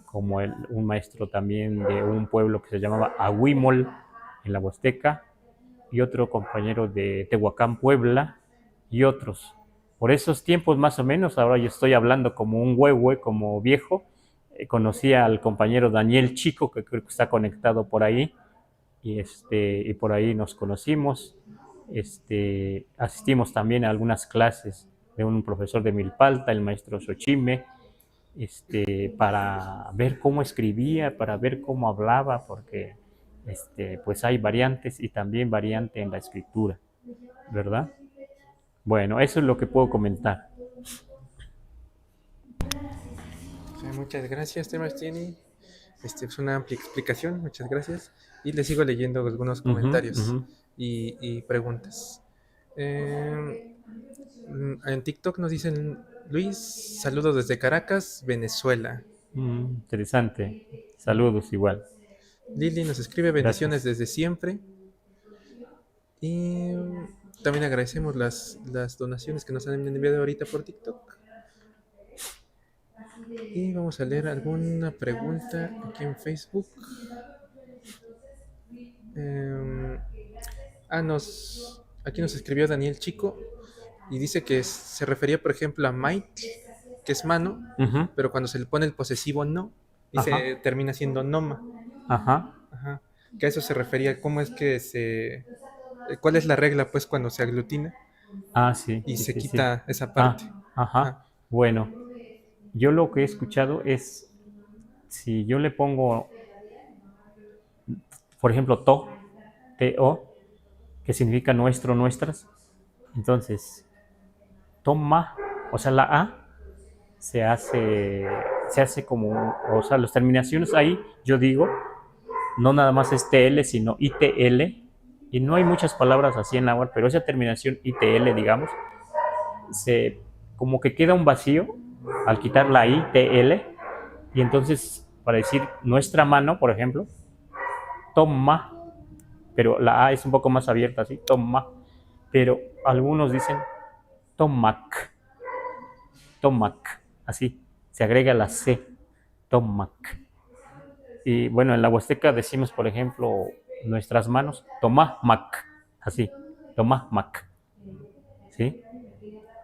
como un maestro también de un pueblo que se llamaba Ahuimol en la Huasteca, y otro compañero de Tehuacán, Puebla, y otros. Por esos tiempos más o menos, ahora yo estoy hablando como un huehue, como viejo, conocí al compañero Daniel Chico, que creo que está conectado por ahí, y por ahí nos conocimos. Asistimos también a algunas clases de un profesor de Milpalta, el maestro Xochime, para ver cómo escribía, para ver cómo hablaba, porque pues hay variantes y también variante en la escritura, ¿verdad? Bueno, eso es lo que puedo comentar. Muchas gracias, Temastini. Es una amplia explicación, muchas gracias. Y le sigo leyendo algunos comentarios y preguntas. En TikTok nos dicen, Luis, saludos desde Caracas, Venezuela. Interesante. Saludos igual. Lili nos escribe bendiciones desde siempre. Y también agradecemos las donaciones que nos han enviado ahorita por TikTok. Y vamos a leer alguna pregunta aquí en Facebook. Aquí nos escribió Daniel Chico y dice que se refería, por ejemplo, a might, que es mano, pero cuando se le pone el posesivo no, dice termina siendo noma. Ajá. Que a eso se refería, cómo es que ¿cuál es la regla, pues, cuando se aglutina? Sí. Y se quita esa parte. Bueno, yo lo que he escuchado es, si yo le pongo, por ejemplo, T-O, que significa nuestro, nuestras, entonces, toma, o sea, la A se hace como, o sea, las terminaciones ahí, yo digo, no nada más es TL, sino ITL, y no hay muchas palabras así en náhuatl, pero esa terminación ITL, digamos, como que queda un vacío al quitar la ITL, Y entonces, para decir nuestra mano, por ejemplo, toma, pero la A es un poco más abierta, así, toma, pero algunos dicen tomac, tomac, así, se agrega la C, tomac. Y bueno, en la Huasteca decimos, por ejemplo, nuestras manos, tomac, así, tomac, ¿sí?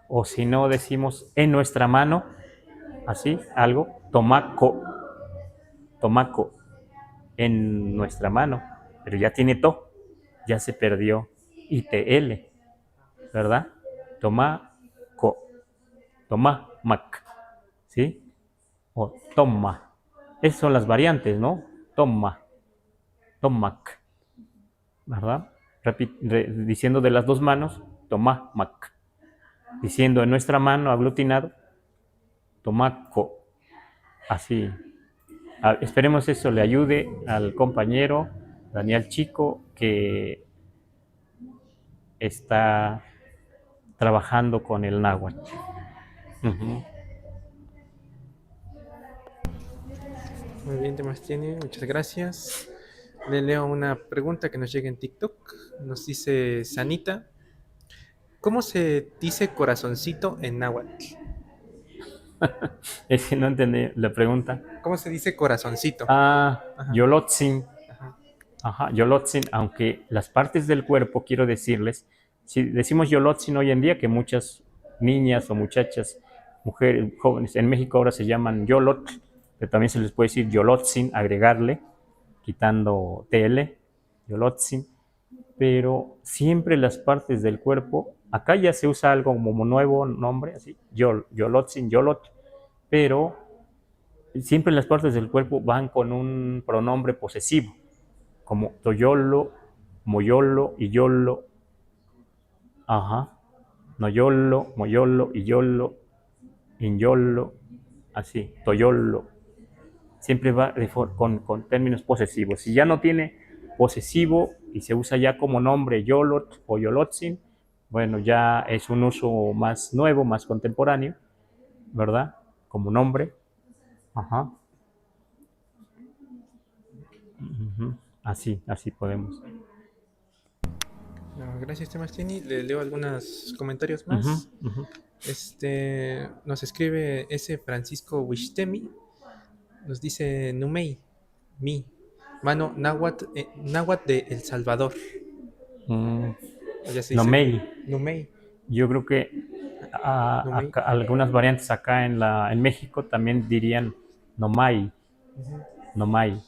O si no decimos en nuestra mano, así, algo, tomaco, tomaco, en nuestra mano, pero ya tiene to, ya se perdió ITL, ¿verdad? Tomaco, tomac, ¿sí? O toma. Esas son las variantes, ¿no? Toma, tomac, ¿verdad? Diciendo de las dos manos, tomac. Diciendo en nuestra mano, aglutinado, tomaco. Así. Esperemos eso le ayude al compañero Daniel Chico, que está trabajando con el náhuatl. Uh-huh. Muy bien, Demastiani, muchas gracias. Le leo una pregunta que nos llega en TikTok. Nos dice Sanita, ¿cómo se dice corazoncito en náhuatl? Es que no entendí la pregunta. ¿Cómo se dice corazoncito? Ajá, Yolotzin. ajá. Ajá, Yolotzin, aunque las partes del cuerpo, quiero decirles, si decimos Yolotzin hoy en día, que muchas niñas o muchachas, mujeres, jóvenes, en México ahora se llaman Yolot, pero también se les puede decir Yolotzin, agregarle, quitando TL, Yolotzin, pero siempre las partes del cuerpo, acá ya se usa algo como nuevo nombre, así, Yolotzin, Yolot, pero siempre las partes del cuerpo van con un pronombre posesivo, como Toyolo, Moyolo y Yolo. Ajá. Noyolo, Moyolo y Yolo, Inyolo, así, Toyolo. Siempre va con términos posesivos. Si ya no tiene posesivo y se usa ya como nombre Yolot o Yolotzin, bueno, ya es un uso más nuevo, más contemporáneo, ¿verdad? Como nombre. Ajá. Uh-huh. Así podemos. No, gracias, Demastiani. Le leo algunos comentarios Uh-huh, más. uh-huh. Nos escribe ese Francisco Wishtemi. Nos dice Numei, mi, mano náhuatl, náhuatl de El Salvador. Allá se No dice mail. Numei, Yo creo que Numei. algunas variantes acá en México también dirían nomay, Ujú, nomay.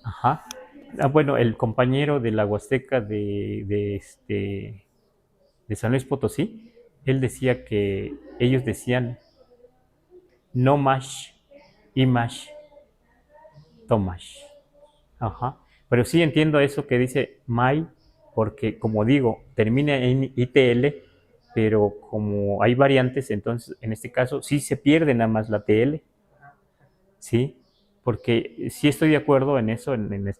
Ajá. Bueno, el compañero de la Huasteca de San Luis Potosí, él decía que ellos decían no mash, imash, tomash. Ajá. Pero sí entiendo eso que dice may, porque como digo, termina en ITL, pero como hay variantes, entonces en este caso sí se pierde nada más la TL, ¿sí? Porque sí estoy de acuerdo en eso, en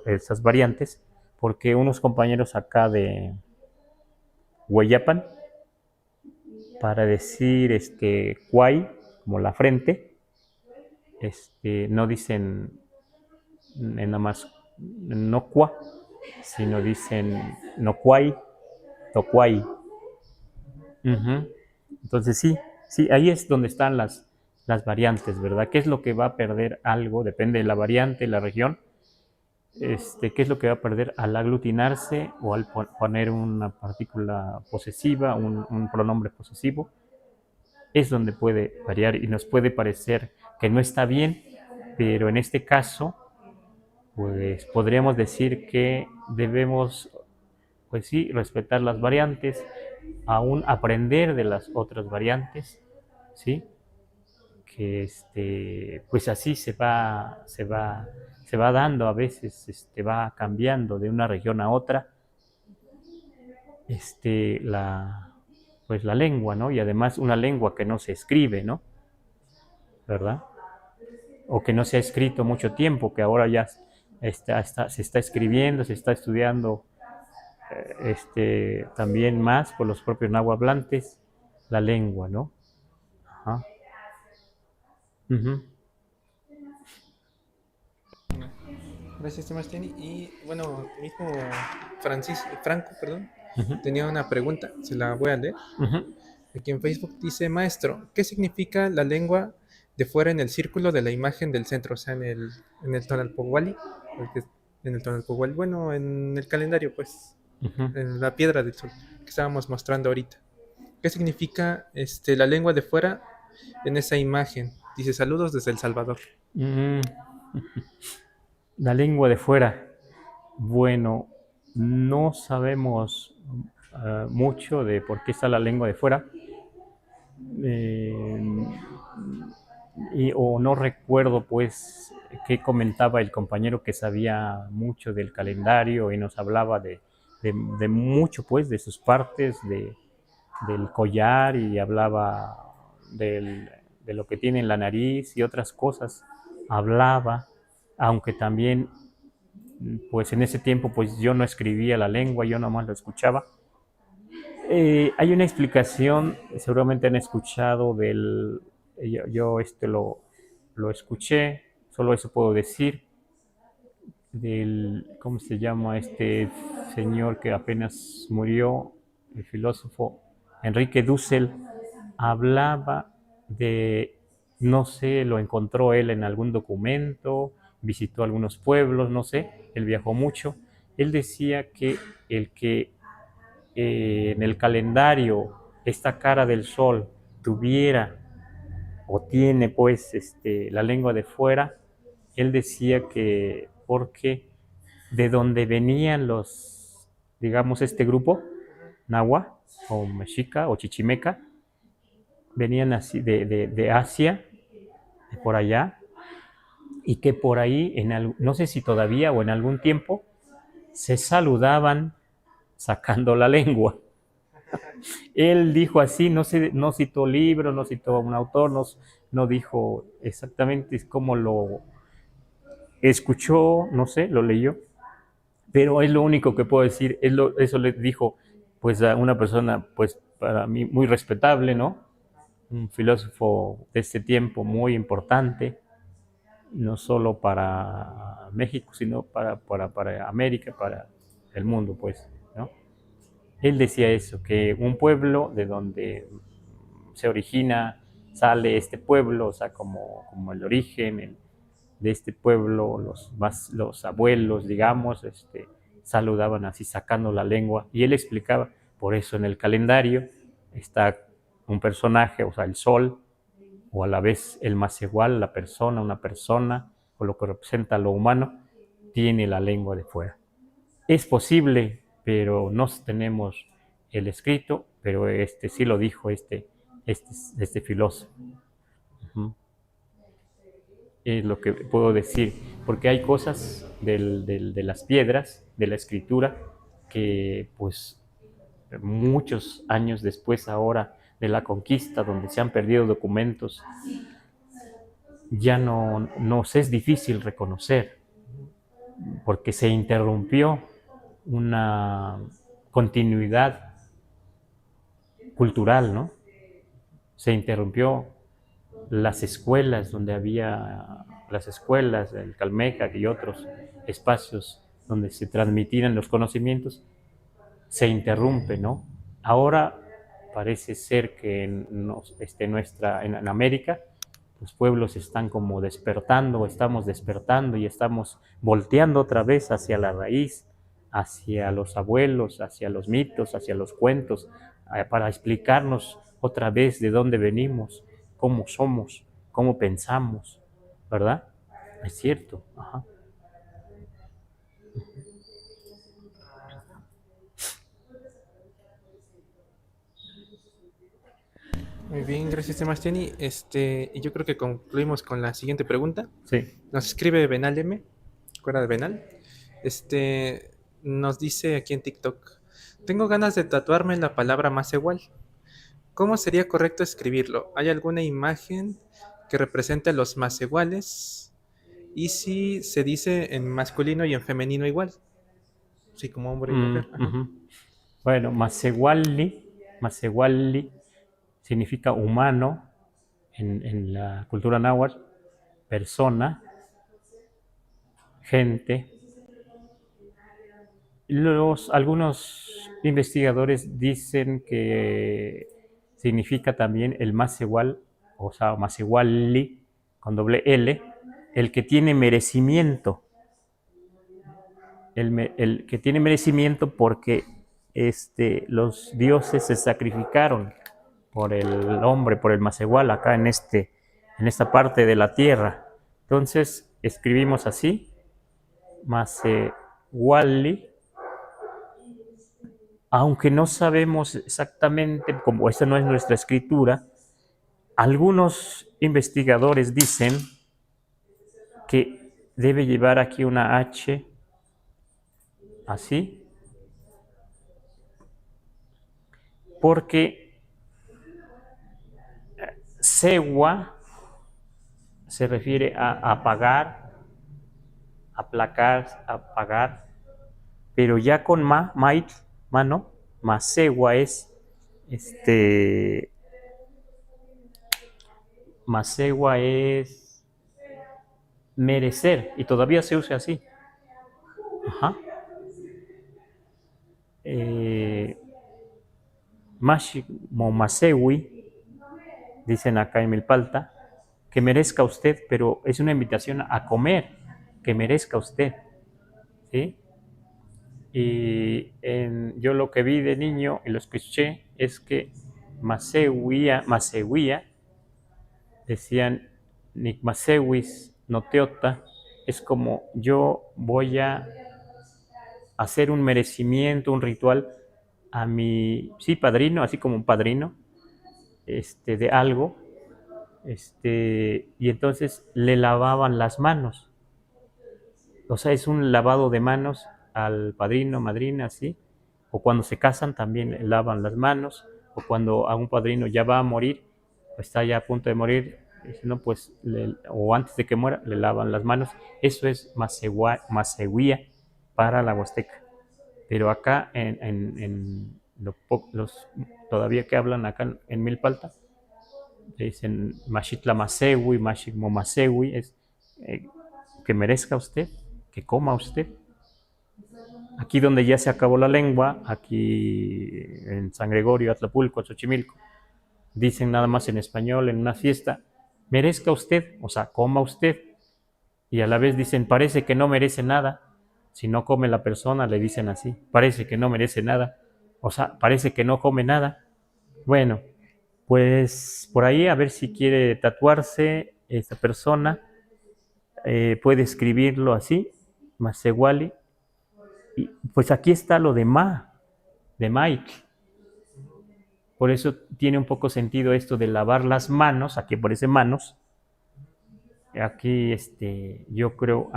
esas variantes, porque unos compañeros acá de Hueyapan, para decir cuay, como la frente, no dicen nada más no cua, sino dicen no cuay, tocuay. Uh-huh. Entonces sí, ahí es donde están las variantes, ¿verdad? ¿Qué es lo que va a perder algo? Depende de la variante, la región. ¿Qué es lo que va a perder al aglutinarse o al poner una partícula posesiva, un pronombre posesivo? Es donde puede variar y nos puede parecer que no está bien, pero en este caso, pues podríamos decir que debemos, pues sí, respetar las variantes, aún aprender de las otras variantes, ¿sí? Que pues así se va dando a veces, va cambiando de una región a otra, pues la lengua, ¿no? Y además una lengua que no se escribe, ¿no? ¿Verdad? O que no se ha escrito mucho tiempo, que ahora ya se está escribiendo, se está estudiando también más por los propios nahuablantes la lengua, ¿no? Ajá. Uh-huh. Gracias, Sebastián. Y bueno, mismo Franco, perdón, Ujú, tenía una pregunta, se la voy a leer. ujú. Aquí en Facebook dice, maestro, ¿qué significa la lengua de fuera en el círculo de la imagen del centro? O sea, en el Tonalpohualli, en el Tonalpohualli, bueno, en el calendario, pues, Ujú. en la piedra del sol que estábamos mostrando ahorita. ¿Qué significa la lengua de fuera en esa imagen? Dice, saludos desde El Salvador. Mm, La lengua de fuera. Bueno, no sabemos mucho de por qué está la lengua de fuera. eh, o no recuerdo pues qué comentaba el compañero que sabía mucho del calendario y nos hablaba de mucho pues de sus partes, del collar y hablaba de lo que tiene en la nariz y otras cosas. Hablaba, aunque también pues en ese tiempo pues yo no escribía la lengua, yo nomás lo escuchaba. Hay una explicación, seguramente han escuchado yo lo escuché, solo eso puedo decir, ¿cómo se llama este señor que apenas murió? El filósofo Enrique Dussel hablaba de, no sé, lo encontró él en algún documento, visitó algunos pueblos, no sé, él viajó mucho. Él decía que el que en el calendario esta cara del sol tuviera o tiene pues la lengua de fuera, él decía que porque de donde venían los, digamos, este grupo, Nahua o Mexica o Chichimeca, venían así de Asia, de por allá, y que por ahí, no sé si todavía o en algún tiempo, se saludaban sacando la lengua. Él dijo así, no, no citó libro, no citó a un autor, no dijo exactamente cómo lo escuchó, no sé, lo leyó, pero es lo único que puedo decir, eso le dijo pues a una persona pues para mí muy respetable, ¿no? Un filósofo de este tiempo muy importante, no solo para México, sino para América, para el mundo, pues, ¿no? Él decía eso, que un pueblo de donde se origina, sale este pueblo, o sea, como el origen de este pueblo, los abuelos, digamos, saludaban así sacando la lengua, y él explicaba, por eso en el calendario está un personaje, o sea, el sol, o a la vez el más igual, la persona, una persona, o lo que representa lo humano, tiene la lengua de fuera. Es posible, pero no tenemos el escrito, pero sí lo dijo este, este filósofo. Uh-huh. Es lo que puedo decir, porque hay cosas de las piedras, de la escritura, que pues muchos años después ahora de la conquista, donde se han perdido documentos, ya no nos es difícil reconocer, porque se interrumpió una continuidad cultural, ¿no? Se interrumpió las escuelas donde había las escuelas, el Calmeca y otros espacios donde se transmitían los conocimientos, se interrumpe, ¿no? Ahora parece ser que en América los pueblos están como despertando, estamos despertando y estamos volteando otra vez hacia la raíz, hacia los abuelos, hacia los mitos, hacia los cuentos, para explicarnos otra vez de dónde venimos, cómo somos, cómo pensamos, ¿verdad? Es cierto. Ajá. Muy bien, gracias, Sebastián. Y yo creo que concluimos con la siguiente pregunta. Sí. Nos escribe Benal M, fuera de Benal. Nos dice aquí en TikTok: tengo ganas de tatuarme la palabra más igual. ¿Cómo sería correcto escribirlo? ¿Hay alguna imagen que represente a los más iguales? ¿Y si se dice en masculino y en femenino igual? Sí, como hombre y mujer. Ajá. Uh-huh. Bueno, Masewali significa humano en la cultura náhuatl, persona, gente, Algunos investigadores dicen que significa también el más igual, o sea, más igual con doble L, el que tiene merecimiento. El que tiene merecimiento porque los dioses se sacrificaron por el hombre, por el Masehual, acá en esta parte de la tierra. Entonces escribimos así, Masehuali, aunque no sabemos exactamente, como esta no es nuestra escritura, algunos investigadores dicen que debe llevar aquí una H así, porque Sewa se refiere a apagar, aplacar, apagar, pero ya con mait, mano, Masewa es Masewa es merecer, y todavía se usa así. Ajá. Mashik Momasewi, dicen acá en Milpalta, que merezca usted, pero es una invitación a comer, que merezca usted. ¿Sí? Y yo lo que vi de niño y lo escuché es que Masewia, decían Nikmasewis Noteota, es como yo voy a hacer un merecimiento, un ritual a mi, sí, padrino, así como un padrino, de algo, y entonces le lavaban las manos. O sea, es un lavado de manos al padrino, madrina, así. O cuando se casan también le lavan las manos. O cuando a un padrino ya va a morir, o está ya a punto de morir, no, pues, o antes de que muera, le lavan las manos. Eso es masehuía para la Huasteca. Pero acá, en los todavía que hablan acá en Milpalta, dicen Mashitla Masewi, Mashik Momasewi, es que merezca usted, que coma usted. Aquí donde ya se acabó la lengua, aquí en San Gregorio, Atlapulco, Xochimilco, dicen nada más en español en una fiesta, merezca usted, o sea, coma usted. Y a la vez dicen, parece que no merece nada. Si no come la persona, le dicen así, parece que no merece nada. O sea, parece que no come nada. Bueno, pues por ahí a ver si quiere tatuarse esta persona, puede escribirlo así, Masewali. Y pues aquí está lo de de Mike. Por eso tiene un poco sentido esto de lavar las manos, aquí aparece manos. Aquí yo creo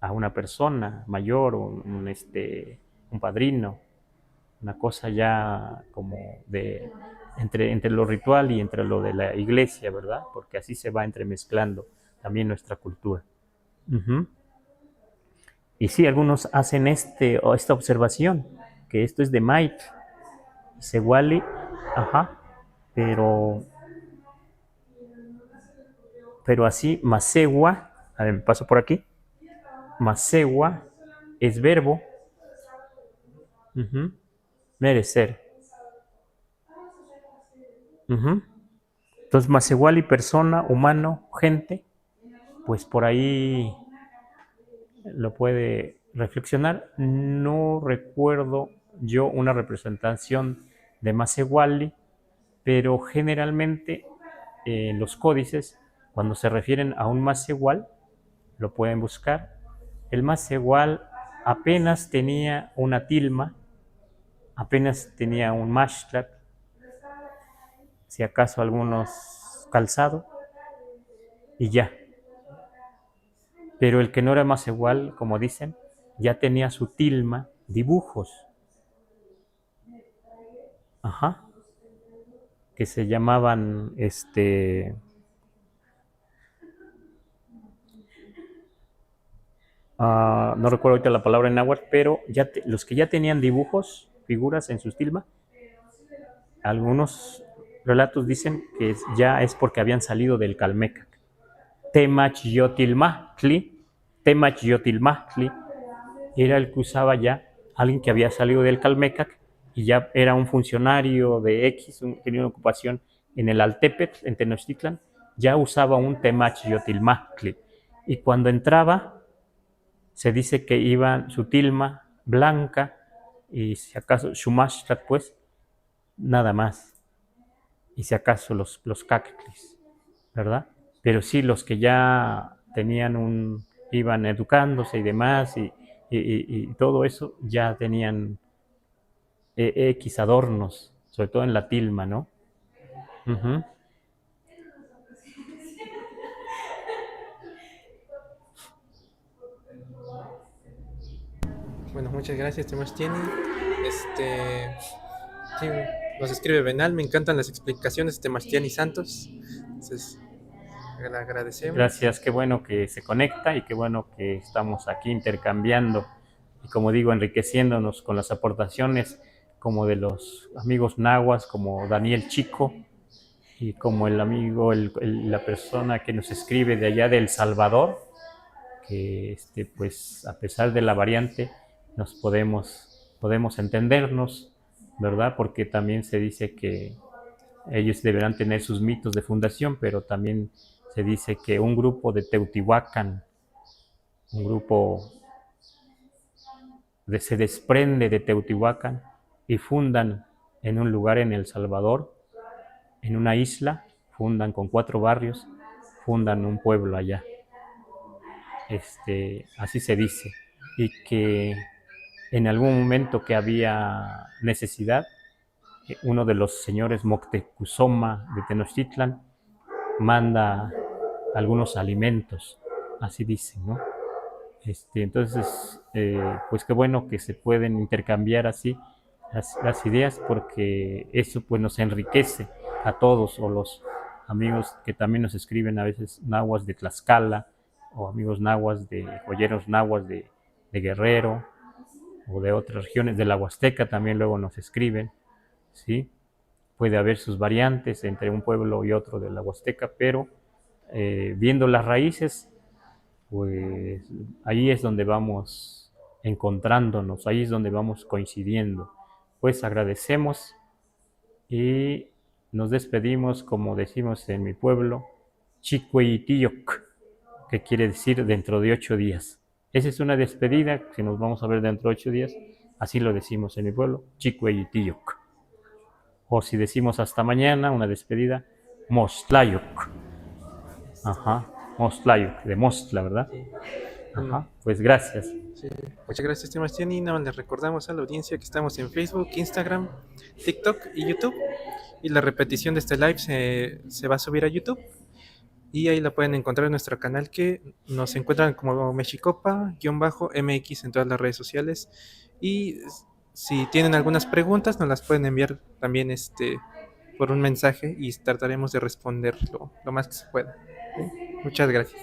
a una persona mayor, un padrino, una cosa ya como de entre lo ritual y entre lo de la iglesia, ¿verdad? Porque así se va entremezclando también nuestra cultura. Uh-huh. Y sí, algunos hacen esta observación, que esto es de Mike, Sewali, ajá, pero así, Masewa, a ver, me paso por aquí, Masewa es verbo, uh-huh, merecer. Uh-huh. Entonces, Masewali, persona, humano, gente, pues por ahí lo puede reflexionar. No recuerdo yo una representación de Masewali, pero generalmente en los códices, cuando se refieren a un Masewal, lo pueden buscar. El Masewal apenas tenía una tilma, apenas tenía un mashtrat, si acaso algunos calzado, y ya. Pero el que no era Masewal, como dicen, ya tenía su tilma, dibujos. Ajá. Que se llamaban, no recuerdo ahorita la palabra en náhuatl, pero los que ya tenían dibujos, figuras en sus tilma, algunos relatos dicen que ya es porque habían salido del Calmecac. Temach Yotilmachtli era el que usaba ya alguien que había salido del Calmecac y ya era un funcionario de X, tenía una ocupación en el Altepetl, en Tenochtitlan, ya usaba un temach yotilmactli. Y cuando entraba, se dice que iba su tilma blanca y si acaso Shumashtat, pues, nada más. Y si acaso los cactlis, ¿verdad? Pero sí, los que ya tenían iban educándose y demás, y todo eso, ya tenían X adornos, sobre todo en la tilma, ¿no? Uh-huh. Bueno, muchas gracias, Temachtini. Sí, nos escribe Benal, me encantan las explicaciones de Temachtini Santos. Entonces, le agradecemos. Gracias, qué bueno que se conecta y qué bueno que estamos aquí intercambiando y como digo, enriqueciéndonos con las aportaciones como de los amigos nahuas, como Daniel Chico y como el amigo, la persona que nos escribe de allá de El Salvador, que pues a pesar de la variante nos podemos entendernos, ¿verdad? Porque también se dice que ellos deberán tener sus mitos de fundación, pero también se dice que un grupo de Teotihuacán, un grupo se desprende de Teotihuacán y fundan en un lugar en El Salvador, en una isla, fundan con 4 barrios, fundan un pueblo allá. Así se dice. Y que en algún momento que había necesidad, uno de los señores Moctezuma de Tenochtitlan manda algunos alimentos, así dicen, ¿no? Entonces, pues qué bueno que se pueden intercambiar así las ideas, porque eso pues nos enriquece a todos, o los amigos que también nos escriben a veces nahuas de Tlaxcala, o amigos nahuas joyeros nahuas de Guerrero, o de otras regiones de la Huasteca también luego nos escriben, ¿sí? Puede haber sus variantes entre un pueblo y otro de la Huasteca, pero viendo las raíces, pues ahí es donde vamos encontrándonos, ahí es donde vamos coincidiendo. Pues agradecemos y nos despedimos, como decimos en mi pueblo, Chicueyitiyok, que quiere decir dentro de 8 días. Esa es una despedida, que nos vamos a ver dentro de 8 días, así lo decimos en mi pueblo, Chicueyitiyok. O si decimos hasta mañana, una despedida, Mostlayok. Ajá, Mostlayok, de Mostla, ¿verdad? Sí. Ajá, pues gracias. Sí. Muchas gracias, Temachtini. Nada más les recordamos a la audiencia que estamos en Facebook, Instagram, TikTok y YouTube. Y la repetición de este live se va a subir a YouTube. Y ahí la pueden encontrar en nuestro canal, que nos encuentran como Mexicopa-MX en todas las redes sociales. Y si tienen algunas preguntas, nos las pueden enviar también por un mensaje y trataremos de responder lo más que se pueda. ¿Sí? Muchas gracias.